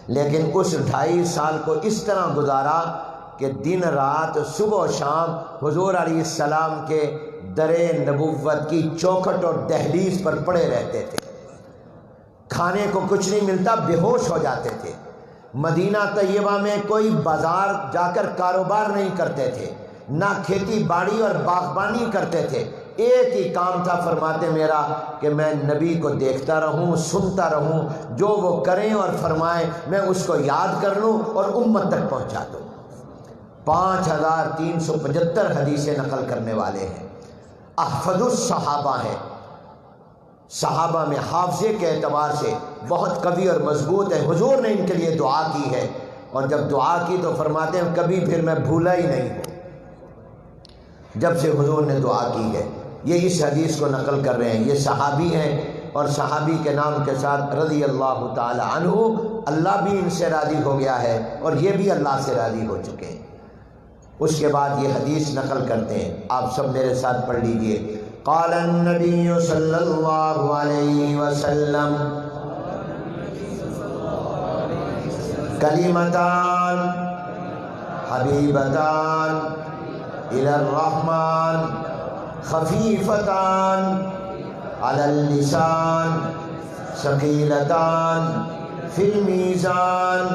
لیکن اس 2.5 سال کو اس طرح گزارا کہ دن رات صبح و شام حضور علیہ السلام کے در نبوت کی چوکھٹ اور دہلیز پر پڑے رہتے تھے۔ کھانے کو کچھ نہیں ملتا، بے ہوش ہو جاتے تھے۔ مدینہ طیبہ میں کوئی بازار جا کر کاروبار نہیں کرتے تھے، نہ کھیتی باڑی اور باغبانی کرتے تھے۔ ایک ہی کام تھا، فرماتے میرا، کہ میں نبی کو دیکھتا رہوں، سنتا رہوں، جو وہ کریں اور فرمائیں میں اس کو یاد کر لوں اور امت تک پہنچا دوں۔ 5375 حدیثیں نقل کرنے والے ہیں، احفظ الصحابہ ہیں، صحابہ میں حافظے کے اعتبار سے بہت قوی اور مضبوط ہے۔ حضور نے ان کے لیے دعا کی ہے، اور جب دعا کی تو فرماتے ہیں کبھی پھر میں بھولا ہی نہیں ہوں جب سے حضور نے دعا کی ہے۔ یہ اس حدیث کو نقل کر رہے ہیں، یہ صحابی ہیں، اور صحابی کے نام کے ساتھ رضی اللہ تعالی عنہ، اللہ بھی ان سے راضی ہو گیا ہے اور یہ بھی اللہ سے راضی ہو چکے ہیں۔ اس کے بعد یہ حدیث نقل کرتے ہیں، آپ سب میرے ساتھ پڑھ لیجئے۔ قال النبی صلی اللہ علیہ وسلم کلمتان حبیبتان الی الرحمن خفیفتان علی اللسان ثقیلتان فی المیزان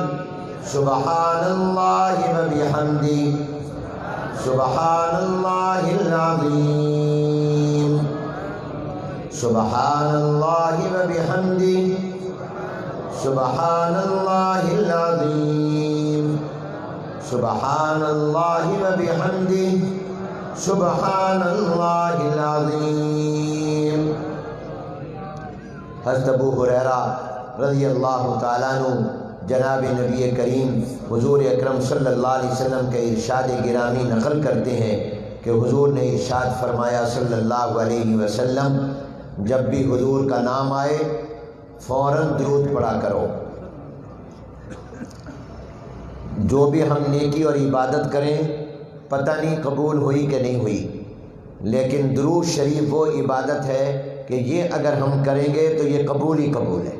سبحان اللہ وبحمدہ سبحان اللہ العظیم سبحان اللہ وبحمدہ سبحان اللہ العظیم سبحان اللہ وبحمدہ سبحان اللہ العظیم۔ حضرت ابو ہریرہ رضی اللہ تعالیٰ عنہ جناب نبی کریم حضور اکرم صلی اللہ علیہ وسلم کے ارشاد گرامی نقل کرتے ہیں کہ حضور نے ارشاد فرمایا صلی اللہ علیہ وسلم، جب بھی حضور کا نام آئے فوراً درود پڑھا کرو۔ جو بھی ہم نیکی اور عبادت کریں پتہ نہیں قبول ہوئی کہ نہیں ہوئی، لیکن درود شریف وہ عبادت ہے کہ یہ اگر ہم کریں گے تو یہ قبول ہی قبول ہے،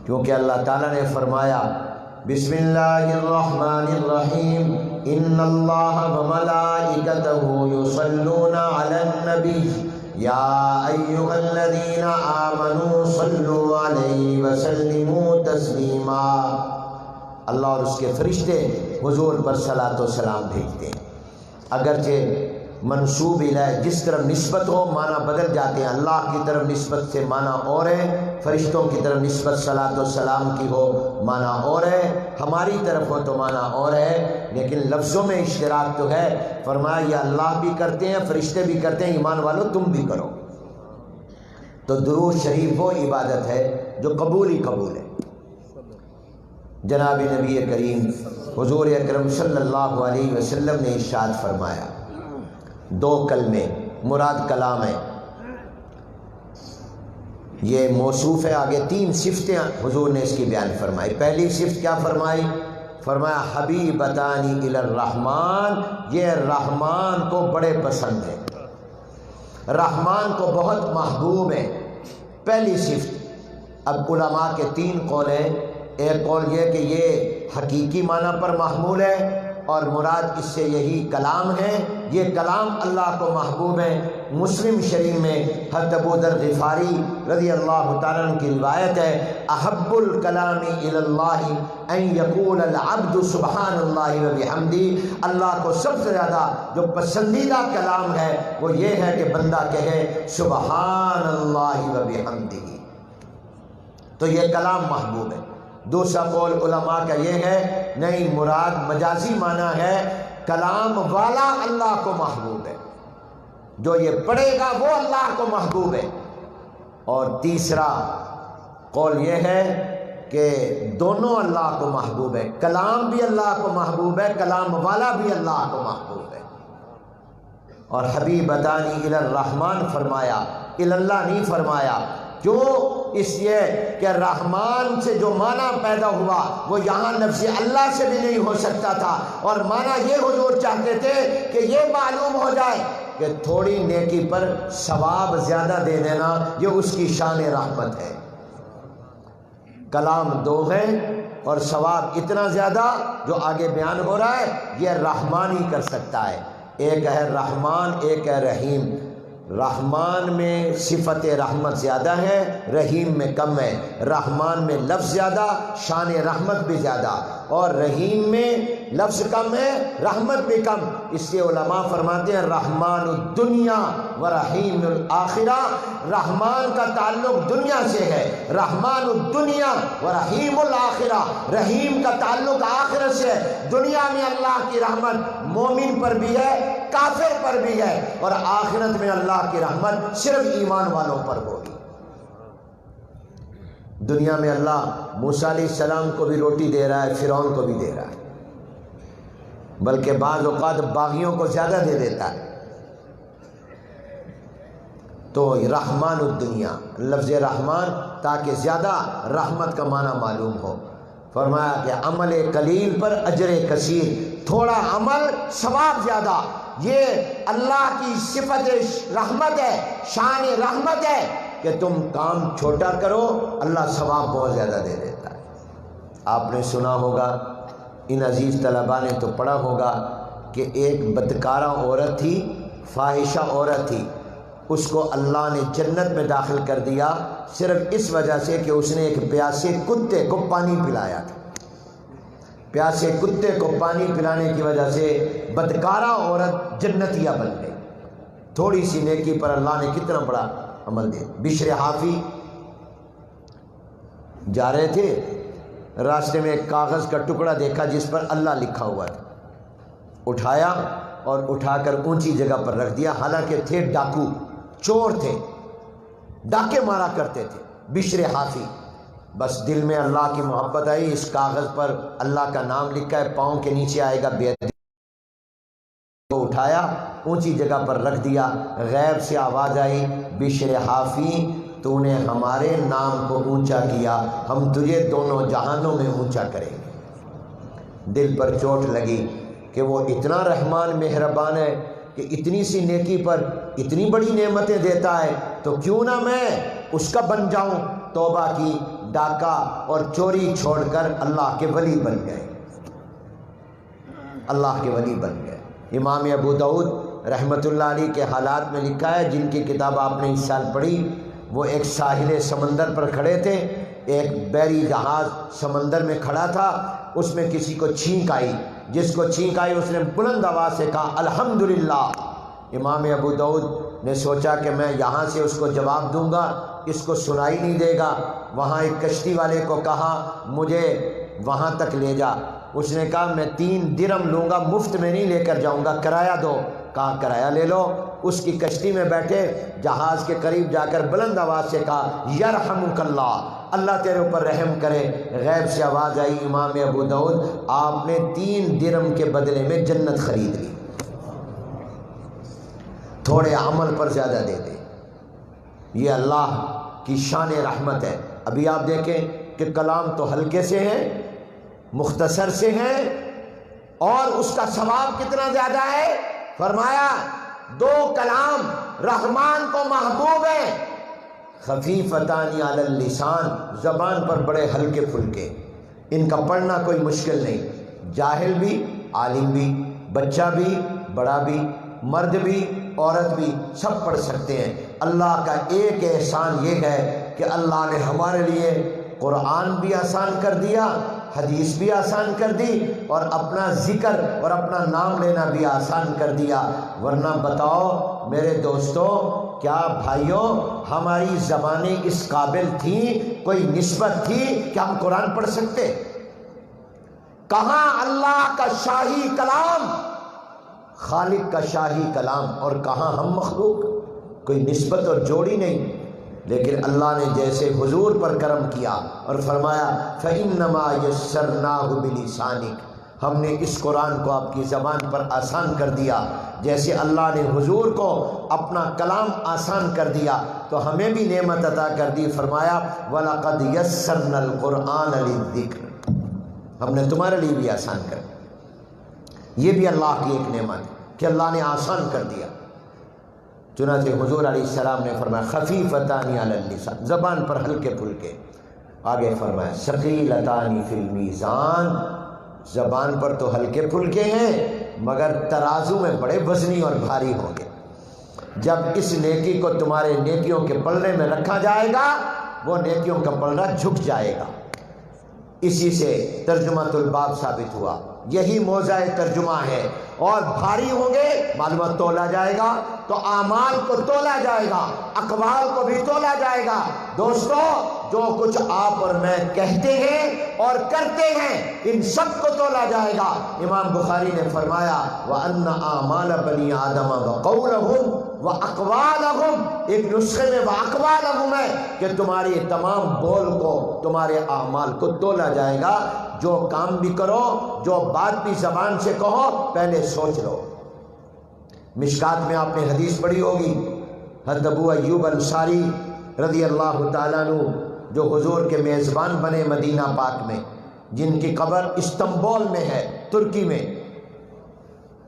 کیونکہ اللہ تعالیٰ نے فرمایا بسم اللہ الرحمن الرحیم ان اللہ وملائکتہ یصلون علی النبی یا ایہا الذین آمنوا صلوا علیہ وسلموا تسلیما۔ اللہ اور اس کے فرشتے حضور پر صلاۃ و سلام بھیجتے ہیں، اگرچہ منسوب الیہ جس طرف نسبت ہو معنی بدل جاتے ہیں۔ اللہ کی طرف نسبت سے معنی اور ہے، فرشتوں کی طرف نسبت صلاۃ و سلام کی ہو معنی اور ہے، ہماری طرف ہو تو معنی اور ہے، لیکن لفظوں میں اشتراک تو ہے۔ فرمایا یہ اللہ بھی کرتے ہیں، فرشتے بھی کرتے ہیں، ایمان والو تم بھی کرو۔ تو درود شریف وہ عبادت ہے جو قبول ہی قبول ہے۔ جناب نبی کریم حضور اکرم صلی اللہ علیہ وسلم نے ارشاد فرمایا، 2 کلمے مراد کلام ہے، یہ موصوف ہے، آگے 3 صفتیں حضور نے اس کی بیان فرمائی۔ پہلی صفت کیا فرمائی؟ فرمایا حبیبتانی الی الرحمن، یہ رحمان کو بڑے پسند ہے، رحمان کو بہت محبوب ہے، پہلی صفت۔ اب علماء کے 3 قول ہیں، ایک قول یہ کہ یہ حقیقی معنی پر محمول ہے اور مراد اس سے یہی کلام ہے، یہ کلام اللہ کو محبوب ہے۔ مسلم شریف میں حضرت ابو ذر غفاری رضی اللہ تعالیٰ عنہ کی روایت ہے، احب الکلام الی اللہ ان یقول العبد سبحان اللہ وبحمدہ، اللہ کو سب سے زیادہ جو پسندیدہ کلام ہے وہ یہ ہے کہ بندہ کہے سبحان اللہ وبحمدہ، تو یہ کلام محبوب ہے۔ دوسرا قول علماء کا یہ ہے نہیں، مراد مجازی معنی ہے، کلام والا اللہ کو محبوب ہے، جو یہ پڑھے گا وہ اللہ کو محبوب ہے۔ اور تیسرا قول یہ ہے کہ دونوں اللہ کو محبوب ہے، کلام بھی اللہ کو محبوب ہے، کلام والا بھی اللہ کو محبوب ہے۔ اور حبیبتانی الی الرحمن فرمایا، الی اللہ نہیں فرمایا، کیوں؟ اس لیے کہ رحمان سے جو معنی پیدا ہوا وہ یہاں لفظ اللہ سے بھی نہیں ہو سکتا تھا، اور معنی یہ حضور چاہتے تھے کہ یہ معلوم ہو جائے کہ تھوڑی نیکی پر ثواب زیادہ دے دینا یہ اس کی شان رحمت ہے۔ کلام دو ہیں اور ثواب اتنا زیادہ جو آگے بیان ہو رہا ہے یہ رحمان ہی کر سکتا ہے۔ ایک ہے رحمان، ایک ہے رحیم۔ رحمان میں صفت رحمت زیادہ ہے، رحیم میں کم ہے۔ رحمان میں لفظ زیادہ، شان رحمت بھی زیادہ، اور رحیم میں لفظ کم ہے، رحمت بھی کم۔ اس لیے علماء فرماتے ہیں رحمان الدنیا و رحیم الآخرہ، رحمان کا تعلق دنیا سے ہے، رحمان الدنیا و رحیم الآخرہ، رحیم کا تعلق آخرت سے ہے۔ دنیا میں اللہ کی رحمت مومن پر بھی ہے، کافر پر بھی ہے، اور آخرت میں اللہ کی رحمت صرف ایمان والوں پر ہوگی۔ دنیا میں اللہ موسیٰ علیہ السلام کو بھی روٹی دے رہا ہے، فرعون کو بھی دے رہا ہے، بلکہ بعض اوقات باغیوں کو زیادہ دے دیتا ہے۔ تو رحمان الدنیا، لفظ رحمان تاکہ زیادہ رحمت کا معنی معلوم ہو، فرمایا کہ عمل قلیل پر اجر کثیر، تھوڑا عمل ثواب زیادہ۔ یہ اللہ کی صفت رحمت ہے، شان رحمت ہے کہ تم کام چھوٹا کرو اللہ ثواب بہت زیادہ دے دیتا ہے۔ آپ نے سنا ہوگا، ان عزیز طلباء نے تو پڑھا ہوگا کہ ایک بدکارہ عورت تھی، فاحشہ عورت تھی، اس کو اللہ نے جنت میں داخل کر دیا صرف اس وجہ سے کہ اس نے ایک پیاسے کتے کو پانی پلایا تھا۔ پیاسے کتے کو پانی پلانے کی وجہ سے بدکارہ عورت جنتیہ بن گئی۔ تھوڑی سی نیکی پر اللہ نے کتنا بڑا عمل دیا۔ بشر حافی جا رہے تھے، راستے میں ایک کاغذ کا ٹکڑا دیکھا جس پر اللہ لکھا ہوا تھا، اٹھایا اور اٹھا کر اونچی جگہ پر رکھ دیا، حالانکہ تھے ڈاکو، چور تھے، ڈاکے مارا کرتے تھے بشر حافی۔ بس دل میں اللہ کی محبت آئی، اس کاغذ پر اللہ کا نام لکھا ہے، پاؤں کے نیچے آئے گا بے، کو اٹھایا اونچی جگہ پر رکھ دیا۔ غیب سے آواز آئی، بشر حافی تو نے ہمارے نام کو اونچا کیا، ہم تجھے دونوں جہانوں میں اونچا کریں گے۔ دل پر چوٹ لگی کہ وہ اتنا رحمان مہربان ہے کہ اتنی سی نیکی پر اتنی بڑی نعمتیں دیتا ہے، تو کیوں نہ میں اس کا بن جاؤں۔ توبہ کی، ڈاکہ اور چوری چھوڑ کر اللہ کے ولی بن گئے، اللہ کے ولی بن گئے۔ امام ابو داؤد رحمۃ اللہ علیہ کے حالات میں لکھا ہے، جن کی کتاب آپ نے اس سال پڑھی، وہ ایک ساحل سمندر پر کھڑے تھے، ایک بحری جہاز سمندر میں کھڑا تھا، اس میں کسی کو چھینک آئی، جس کو چھینک آئی اس نے بلند آواز سے کہا الحمدللہ۔ امام ابو داؤد نے سوچا کہ میں یہاں سے اس کو جواب دوں گا، اس کو سنائی نہیں دے گا۔ وہاں ایک کشتی والے کو کہا مجھے وہاں تک لے جا، اس نے کہا میں 3 درہم لوں گا، مفت میں نہیں لے کر جاؤں گا، کرایہ دو۔ کہا کرایہ لے لو۔ اس کی کشتی میں بیٹھے، جہاز کے قریب جا کر بلند آواز سے کہا یرحمک اللہ، اللہ تیرے اوپر رحم کرے۔ غیب سے آواز آئی، امام ابو داؤد آپ نے 3 درہم کے بدلے میں جنت خرید لی۔ تھوڑے عمل پر زیادہ دے دے، یہ اللہ کی شان رحمت ہے۔ ابھی آپ دیکھیں کہ کلام تو ہلکے سے ہیں، مختصر سے ہیں، اور اس کا ثواب کتنا زیادہ ہے۔ فرمایا 2 کلام رحمان کو محبوب ہیں، خفیفتان علی اللسان، زبان پر بڑے ہلکے پھلکے، ان کا پڑھنا کوئی مشکل نہیں، جاہل بھی، عالم بھی، بچہ بھی، بڑا بھی، مرد بھی، عورت بھی، سب پڑھ سکتے ہیں۔ اللہ کا ایک احسان یہ ہے کہ اللہ نے ہمارے لیے قرآن بھی آسان کر دیا، حدیث بھی آسان کر دی، اور اپنا ذکر اور اپنا نام لینا بھی آسان کر دیا۔ ورنہ بتاؤ میرے دوستو، کیا بھائیوں ہماری زبانیں اس قابل تھیں، کوئی نسبت تھی کہ ہم قرآن پڑھ سکتے؟ کہاں اللہ کا شاہی کلام، خالق کا شاہی کلام، اور کہاں ہم مخلوق؟ کوئی نسبت اور جوڑی نہیں۔ لیکن اللہ نے جیسے حضور پر کرم کیا اور فرمایا فَإِنَّمَا يَسَّرْنَاهُ بِلِسَانِكَ، ہم نے اس قرآن کو آپ کی زبان پر آسان کر دیا۔ جیسے اللہ نے حضور کو اپنا کلام آسان کر دیا تو ہمیں بھی نعمت عطا کر دی، فرمایا وَلَقَدْ يَسَّرْنَا الْقُرْآنَ لِلذِّكْرِ، ہم نے تمہارے لیے بھی آسان کر دیا۔ یہ بھی اللہ کی ایک نعمت کہ اللہ نے آسان کر دیا۔ چنانچہ حضور علیہ السلام نے فرمایا خفیفتان علی اللسان، زبان پر ہلکے پھلکے۔ آگے فرمایا ثقیلتان فی المیزان، زبان پر تو ہلکے پھلکے ہیں مگر ترازو میں بڑے وزنی اور بھاری ہوں گے۔ جب اس نیکی کو تمہارے نیکیوں کے پلڑے میں رکھا جائے گا، وہ نیکیوں کا پلڑا جھک جائے گا۔ اسی سے ترجمۃ الباب ثابت ہوا، یہی موضع ترجمہ ہے۔ اور بھاری ہوں گے، معلومات تولا جائے گا تو اعمال کو تولا جائے گا، اقوال کو بھی تولا جائے گا۔ دوستو، جو کچھ آپ اور میں کہتے ہیں اور کرتے ہیں ان سب کو تولا جائے گا۔ امام بخاری نے فرمایا وَأَنَّ أَعْمَالَ بَنِي آدَمَ وَقَوْلَهُمْ وَأَقْوَالَهُمْ، ایک نسخے میں وَأَقْوَالَهُمْ ہے کہ تمہاری تمام بول کو، تمہارے اعمال کو تولا جائے گا۔ جو کام بھی کرو، جو بات بھی زبان سے کہو، پہلے سوچ لو۔ مشکات میں آپ نے حدیث پڑھی ہوگی، حضرت ابو ایوب انصاری رضی اللہ تعالیٰ عنہ جو حضور کے میزبان بنے مدینہ پاک میں، جن کی قبر استنبول میں ہے، ترکی میں،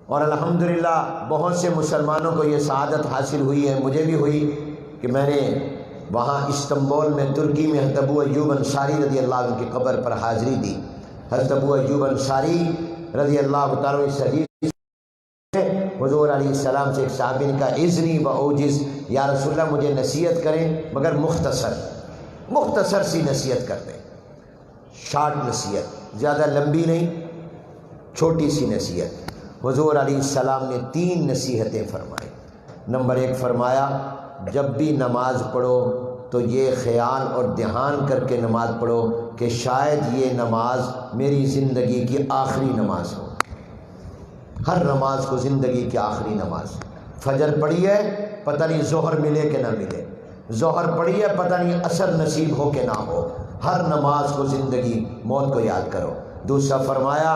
اور الحمدللہ بہت سے مسلمانوں کو یہ سعادت حاصل ہوئی ہے، مجھے بھی ہوئی کہ میں نے وہاں استنبول میں، ترکی میں حضرت ابو ایوب انصاری رضی اللہ عنہ کی قبر پر حاضری دی۔ حضرت ابو ایوب انصاری رضی اللہ تعالیٰ عنہ اس حدیث حضور علیہ السلام سے ایک صحابی نے کہا اذنی و اوجز، یا رسول اللہ مجھے نصیحت کریں مگر مختصر سی نصیحت کر دیں، شارٹ نصیحت، زیادہ لمبی نہیں، چھوٹی سی نصیحت۔ حضور علیہ السلام نے 3 نصیحتیں فرمائی۔ نمبر 1 فرمایا جب بھی نماز پڑھو تو یہ خیال اور دھیان کر کے نماز پڑھو کہ شاید یہ نماز میری زندگی کی آخری نماز ہو۔ ہر نماز کو زندگی کی آخری نماز، فجر پڑھی ہے پتہ نہیں ظہر ملے کہ نہ ملے، ظہر پڑھی ہے پتہ نہیں عصر نصیب ہو کہ نہ ہو، ہر نماز کو زندگی موت کو یاد کرو۔ دوسرا فرمایا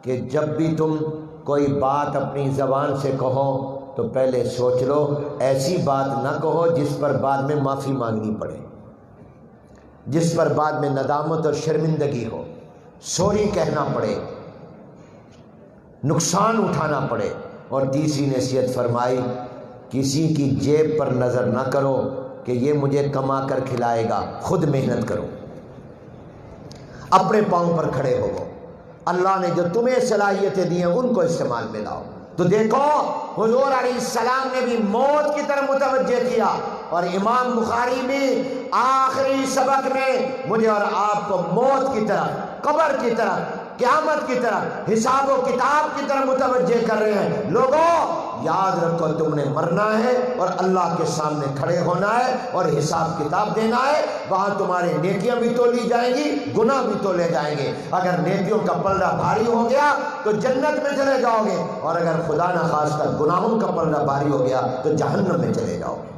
کہ جب بھی تم کوئی بات اپنی زبان سے کہو تو پہلے سوچ لو، ایسی بات نہ کہو جس پر بعد میں معافی مانگنی پڑے، جس پر بعد میں ندامت اور شرمندگی ہو، سوری کہنا پڑے، نقصان اٹھانا پڑے۔ اور تیسری نصیحت فرمائی کسی کی جیب پر نظر نہ کرو کہ یہ مجھے کما کر کھلائے گا، خود محنت کرو، اپنے پاؤں پر کھڑے ہو۔ اللہ نے جو تمہیں صلاحیتیں دی ہیں ان کو استعمال میں لاؤ۔ تو دیکھو حضور علیہ السلام نے بھی موت کی طرف متوجہ کیا، اور امام بخاری بھی آخری سبق میں مجھے اور آپ کو موت کی طرف، قبر کی طرف، قیامت کی طرف، حساب و کتاب کی طرف متوجہ کر رہے ہیں۔ لوگوں یاد رکھو تم نے مرنا ہے اور اللہ کے سامنے کھڑے ہونا ہے اور حساب کتاب دینا ہے، وہاں تمہاری نیکیاں بھی تولی جائیں گی، گناہ بھی تولے جائیں گے۔ اگر نیکیوں کا پلڑا بھاری ہو گیا تو جنت میں چلے جاؤ گے، اور اگر خدا نہ خواستہ گناہوں کا پلڑا بھاری ہو گیا تو جہنم میں چلے جاؤ گے۔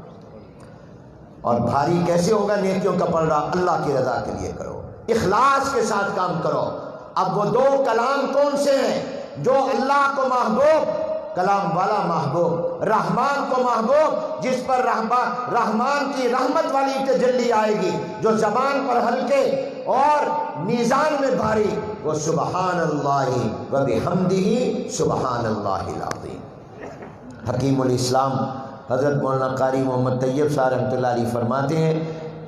اور بھاری کیسے ہوگا نیکیوں کا پلڑا؟ اللہ کی رضا کے لیے کرو، اخلاص کے ساتھ کام کرو۔ اب وہ 2 کلام کون سے ہیں جو اللہ کو محبوب، کلام والا محبوب، رحمان کو محبوب، جس پر رحمان کی رحمت والی تجلی آئے گی، جو زبان پر ہلکے اور میزان میں بھاری، وہ سبحان اللہ و بحمدہ سبحان اللہ العظیم۔ حکیم الاسلام حضرت مولانا قاری محمد طیب صاحب رحمۃ اللہ علیہ فرماتے ہیں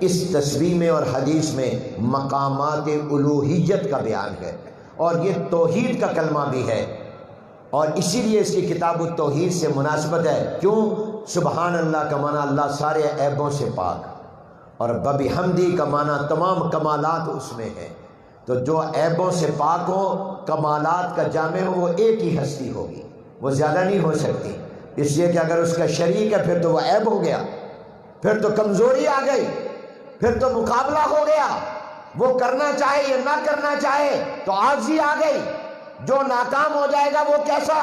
اس تسبیح میں اور حدیث میں مقامات الوہیت کا بیان ہے، اور یہ توحید کا کلمہ بھی ہے، اور اسی لیے اس کی کتاب التوحید سے مناسبت ہے۔ کیوں؟ سبحان اللہ کا معنی اللہ سارے عیبوں سے پاک، اور ببحمدی کا معنی تمام کمالات اس میں ہیں۔ تو جو عیبوں سے پاک ہو، کمالات کا جامع ہو، وہ ایک ہی ہستی ہوگی، وہ زیادہ نہیں ہو سکتی، اس لیے کہ اگر اس کا شریک ہے پھر تو وہ عیب ہو گیا، پھر تو کمزوری آ گئی، پھر تو مقابلہ ہو گیا، وہ کرنا چاہے یا نہ کرنا چاہے تو عاجزی آ گئی، جو ناکام ہو جائے گا وہ کیسا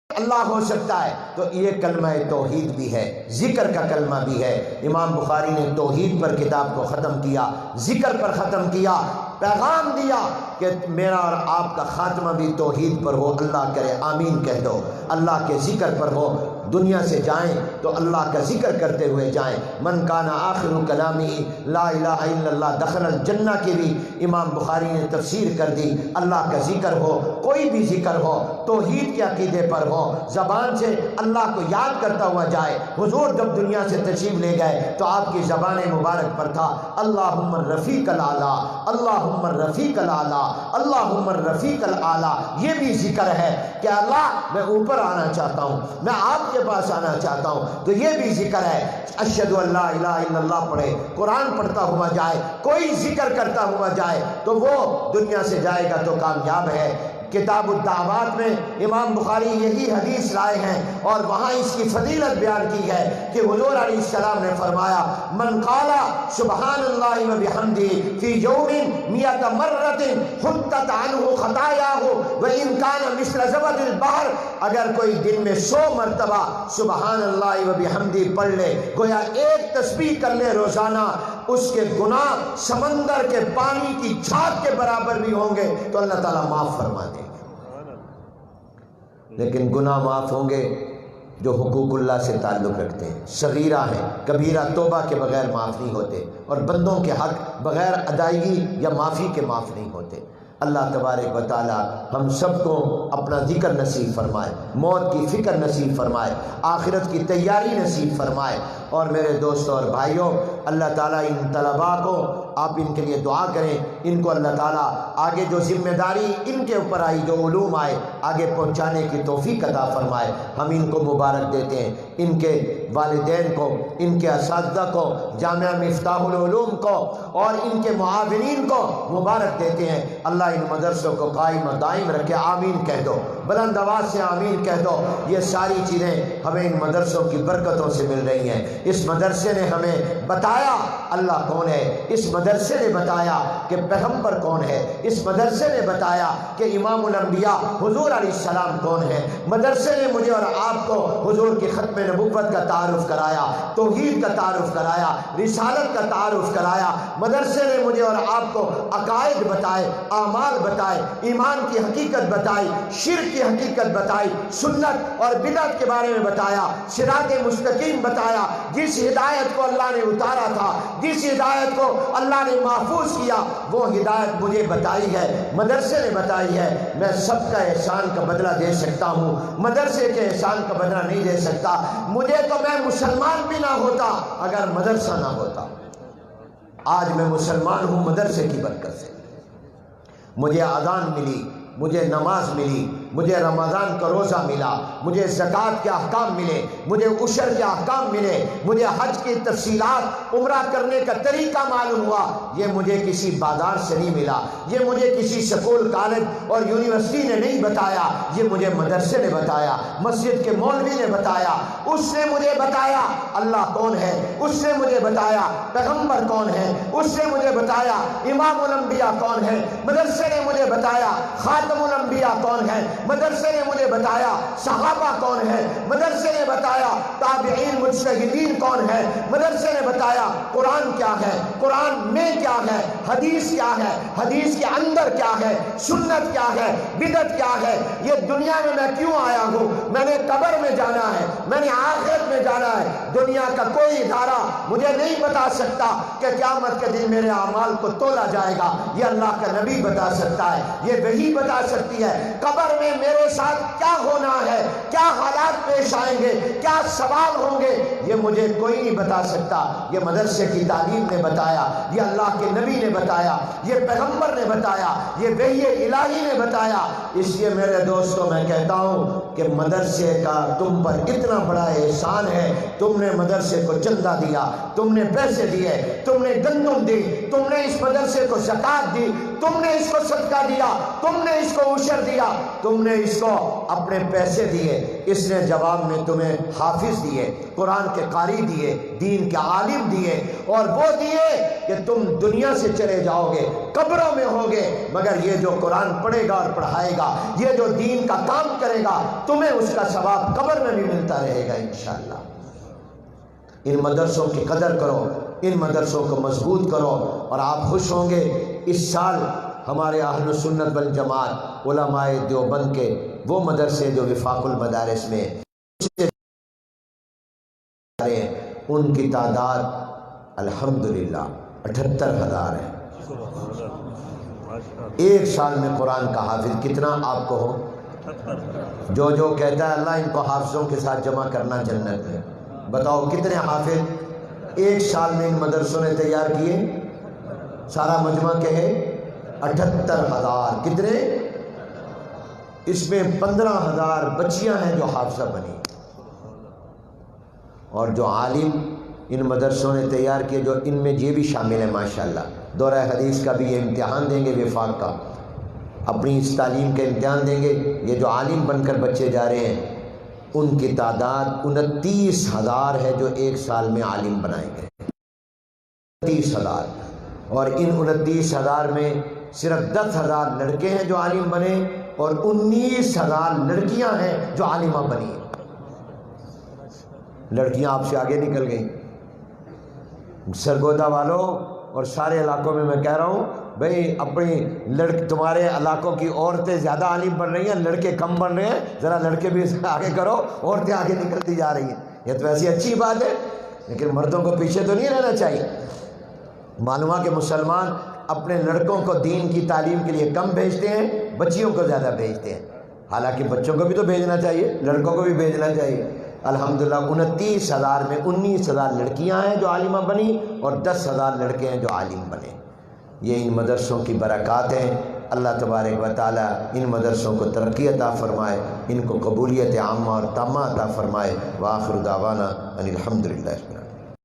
اللہ ہو سکتا ہے؟ تو یہ کلمہ توحید بھی ہے، ذکر کا کلمہ بھی ہے۔ امام بخاری نے توحید پر کتاب کو ختم کیا، ذکر پر ختم کیا، پیغام دیا کہ میرا اور آپ کا خاتمہ بھی توحید پر ہو، اللہ کرے آمین کہہ دو، اللہ کے ذکر پر ہو۔ دنیا سے جائیں تو اللہ کا ذکر کرتے ہوئے جائیں۔ من کان آخر کلامی لا الہ الا اللہ دخل الجنہ کی بھی امام بخاری نے تفسیر کر دی۔ اللہ کا ذکر ہو، کوئی بھی ذکر ہو، توحید کے عقیدے پر ہو، زبان سے اللہ کو یاد کرتا ہوا جائے۔ حضور جب دنیا سے تشریف لے گئے تو آپ کی زبان مبارک پر تھا اللہم الرفیق الاعلیٰ، اللہم الرفیق الاعلیٰ، اللہم الرفیق الاعلیٰ۔ یہ بھی ذکر ہے کہ اللہ میں اوپر آنا چاہتا ہوں، میں آپ کے پاس آنا چاہتا ہوں، تو یہ بھی ذکر ہے۔ اشہدو ان لا الہ الا اللہ پڑھے، قرآن پڑھتا ہوا جائے، کوئی ذکر کرتا ہوا جائے تو وہ دنیا سے جائے گا تو کامیاب ہے۔ کتاب الدعوات میں امام بخاری یہی حدیث لائے ہیں، اور وہاں اس کی فضیلت بیان کی ہے کہ حضور علیہ السلام نے فرمایا من قال سبحان اللہ و بحمدہ فی یوم 100 مرۃ حطت عنہ خطایاہ وان کان مثل زبد البحر، اگر کوئی دن میں 100 مرتبہ سبحان اللہ و بحمدہ پڑھ لے، گویا ایک تسبیح کر لے روزانہ، اس کے گناہ سمندر کے پانی کی چھاپ کے برابر بھی ہوں گے تو اللہ تعالیٰ معاف فرما دے۔ لیکن گناہ معاف ہوں گے جو حقوق اللہ سے تعلق رکھتے ہیں، صغیرہ ہیں، کبیرہ توبہ کے بغیر معاف نہیں ہوتے، اور بندوں کے حق بغیر ادائیگی یا معافی کے معاف نہیں ہوتے۔ اللہ تبارک و تعالی ہم سب کو اپنا ذکر نصیب فرمائے، موت کی فکر نصیب فرمائے، آخرت کی تیاری نصیب فرمائے۔ اور میرے دوستوں اور بھائیوں، اللہ تعالیٰ ان طلباء کو آپ ان کے لیے دعا کریں، ان کو اللہ تعالیٰ آگے جو ذمہ داری ان کے اوپر آئی، جو علوم آئے، آگے پہنچانے کی توفیق عطا فرمائے۔ ہم ان کو مبارک دیتے ہیں، ان کے والدین کو، ان کے اساتذہ کو، جامعہ مفتاح العلوم کو اور ان کے معاونین کو مبارک دیتے ہیں۔ اللہ ان مدرسوں کو قائم و دائم رکھے، آمین کہہ دو، بلند آواز سے آمین کہہ دو۔ یہ ساری چیزیں ہمیں ان مدرسوں کی برکتوں سے مل رہی ہیں۔ اس مدرسے نے ہمیں بتایا اللہ کون ہے، اس مدرسے نے بتایا کہ پیغمبر کون ہے، اس مدرسے نے بتایا کہ امام الانبیاء حضور علیہ السلام کون ہے۔ مدرسے نے مجھے اور آپ کو حضور کی ختم نبوت کا تعارف کرایا، توحید کا تعارف کرایا، رسالت کا تعارف کرایا۔ مدرسے نے مجھے اور آپ کو عقائد بتائے، اعمال بتائے، ایمان کی حقیقت بتائی، شرک کی حقیقت بتائی، سنت اور بدعت کے بارے میں بتایا، صراط مستقیم بتایا۔ جس ہدایت کو اللہ نے اتارا تھا، جس ہدایت کو اللہ نے محفوظ کیا، وہ ہدایت مجھے بتائی ہے، مدرسے نے بتائی ہے۔ میں سب کا احسان کا بدلہ دے سکتا ہوں، مدرسے کے احسان کا بدلہ نہیں دے سکتا۔ مجھے تو میں مسلمان بھی نہ ہوتا اگر مدرسہ نہ ہوتا۔ آج میں مسلمان ہوں مدرسے کی برکت سے۔ مجھے اذان ملی، مجھے نماز ملی، مجھے رمضان کا روزہ ملا، مجھے زکوٰۃ کے احکام ملے، مجھے عشر کے احکام ملے، مجھے حج کی تفصیلات، عمرہ کرنے کا طریقہ معلوم ہوا۔ یہ مجھے کسی بازار سے نہیں ملا، یہ مجھے کسی سکول، کالج اور یونیورسٹی نے نہیں بتایا، یہ مجھے مدرسے نے بتایا، مسجد کے مولوی نے بتایا۔ اس نے مجھے بتایا اللہ کون ہے، اس نے مجھے بتایا پیغمبر کون ہے، اس نے مجھے بتایا امام الانبیاء کون ہے، مدرسے نے مجھے بتایا خاتم الانبیاء کون ہے، مدرسے نے مجھے بتایا صحابہ کون ہے، مدرسے نے بتایا تابعین مجتہدین کون ہے، مدرسے نے بتایا قرآن کیا ہے، قرآن میں کیا ہے، حدیث کیا ہے، حدیث کے اندر کیا ہے، سنت کیا ہے، بدعت کیا ہے۔ یہ دنیا میں کیوں آیا ہوں؟ میں نے قبر میں جانا ہے، میں نے آخرت میں جانا ہے۔ دنیا کا کوئی ادارہ مجھے نہیں بتا سکتا کہ قیامت کے دن میرے اعمال کو تولا جائے گا، یہ اللہ کا نبی بتا سکتا ہے، یہ وحی بتا سکتی ہے۔ قبر میں میں میرے ساتھ کیا ہونا ہے، کیا حالات پیش آئیں گے، کیا سوال ہوں گے، یہ مجھے کوئی نہیں بتا سکتا۔ یہ مدرسے کی تعلیم نے بتایا، یہ اللہ کے نبی نے بتایا، یہ پیغمبر نے بتایا، یہ وحی الہی نے بتایا۔ اس لیے میرے دوستوں میں کہتا ہوں کہ مدرسے کا تم پر اتنا بڑا احسان ہے۔ تم نے مدرسے کو چندہ دیا، تم نے پیسے دیے، تم نے گندم دی، تم نے اس مدرسے کو زکات دی، تم نے اس کو صدقہ دیا، تم نے اس کو عشر دیا، تم نے اس کو اپنے پیسے دیے۔ اس نے جواب میں تمہیں حافظ دیے، قرآن کے قاری دیے، دین کے عالم دیے، اور وہ دیے کہ تم دنیا سے چلے جاؤ گے، قبروں میں ہوگے، مگر یہ جو قرآن پڑھے گا اور پڑھائے گا، یہ جو دین کا کام کرے گا، تمہیں اس کا ثواب قبر میں بھی ملتا رہے گا انشاءاللہ۔ ان مدرسوں کی قدر کرو، ان مدرسوں کو مضبوط کرو، اور آپ خوش ہوں گے۔ اس سال ہمارے اہل السنت والجماعت علماء دیوبند کے وہ مدرسے جو وفاق المدارس میں ان کی تعداد الحمدللہ 78,000 ہے۔ ایک سال میں قرآن کا حافظ کتنا آپ کو ہو؟ جو کہتا ہے اللہ ان کو حافظوں کے ساتھ جمع کرنا جنت ہے، بتاؤ کتنے حافظ ایک سال میں ان مدرسوں نے تیار کیے؟ سارا مجمع کہے 78,000۔ کتنے؟ اس میں 15,000 بچیاں ہیں جو حافظہ بنی، اور جو عالم ان مدرسوں نے تیار کیے، جو ان میں یہ بھی شامل ہے ماشاءاللہ، دورہ حدیث کا بھی یہ امتحان دیں گے، وفاق کا اپنی اس تعلیم کے امتحان دیں گے۔ یہ جو عالم بن کر بچے جا رہے ہیں، ان کی تعداد 29,000 ہے جو ایک سال میں عالم بنائے گئے، 29,000۔ اور ان 29,000 میں صرف 10,000 لڑکے ہیں جو عالم بنے، اور 19,000 لڑکیاں ہیں جو عالمہ بنی۔ لڑکیاں آپ سے آگے نکل گئیں۔ سرگودا والوں اور سارے علاقوں میں کہہ رہا ہوں بھئی، اپنی تمہارے علاقوں کی عورتیں زیادہ عالم بن رہی ہیں، لڑکے کم بن رہے ہیں، ذرا لڑکے بھی آگے کرو، عورتیں آگے نکلتی جا رہی ہیں۔ یہ تو ایسی اچھی بات ہے، لیکن مردوں کو پیچھے تو نہیں رہنا چاہیے۔ معلوم ہے کہ مسلمان اپنے لڑکوں کو دین کی تعلیم کے لیے کم بھیجتے ہیں، بچیوں کو زیادہ بھیجتے ہیں، حالانکہ بچوں کو بھی تو بھیجنا چاہیے، لڑکوں کو بھی بھیجنا چاہیے۔ الحمدللہ 29,000 میں 19,000 لڑکیاں ہیں جو عالمہ بنی، اور 10,000 لڑکے ہیں جو عالم بنے۔ یہ ان مدرسوں کی برکات ہیں۔ اللہ تبارک و تعالی ان مدرسوں کو ترقی عطا فرمائے، ان کو قبولیت عامہ اور تامہ عطا فرمائے۔ وآخر دعوانا ان الحمدللہ۔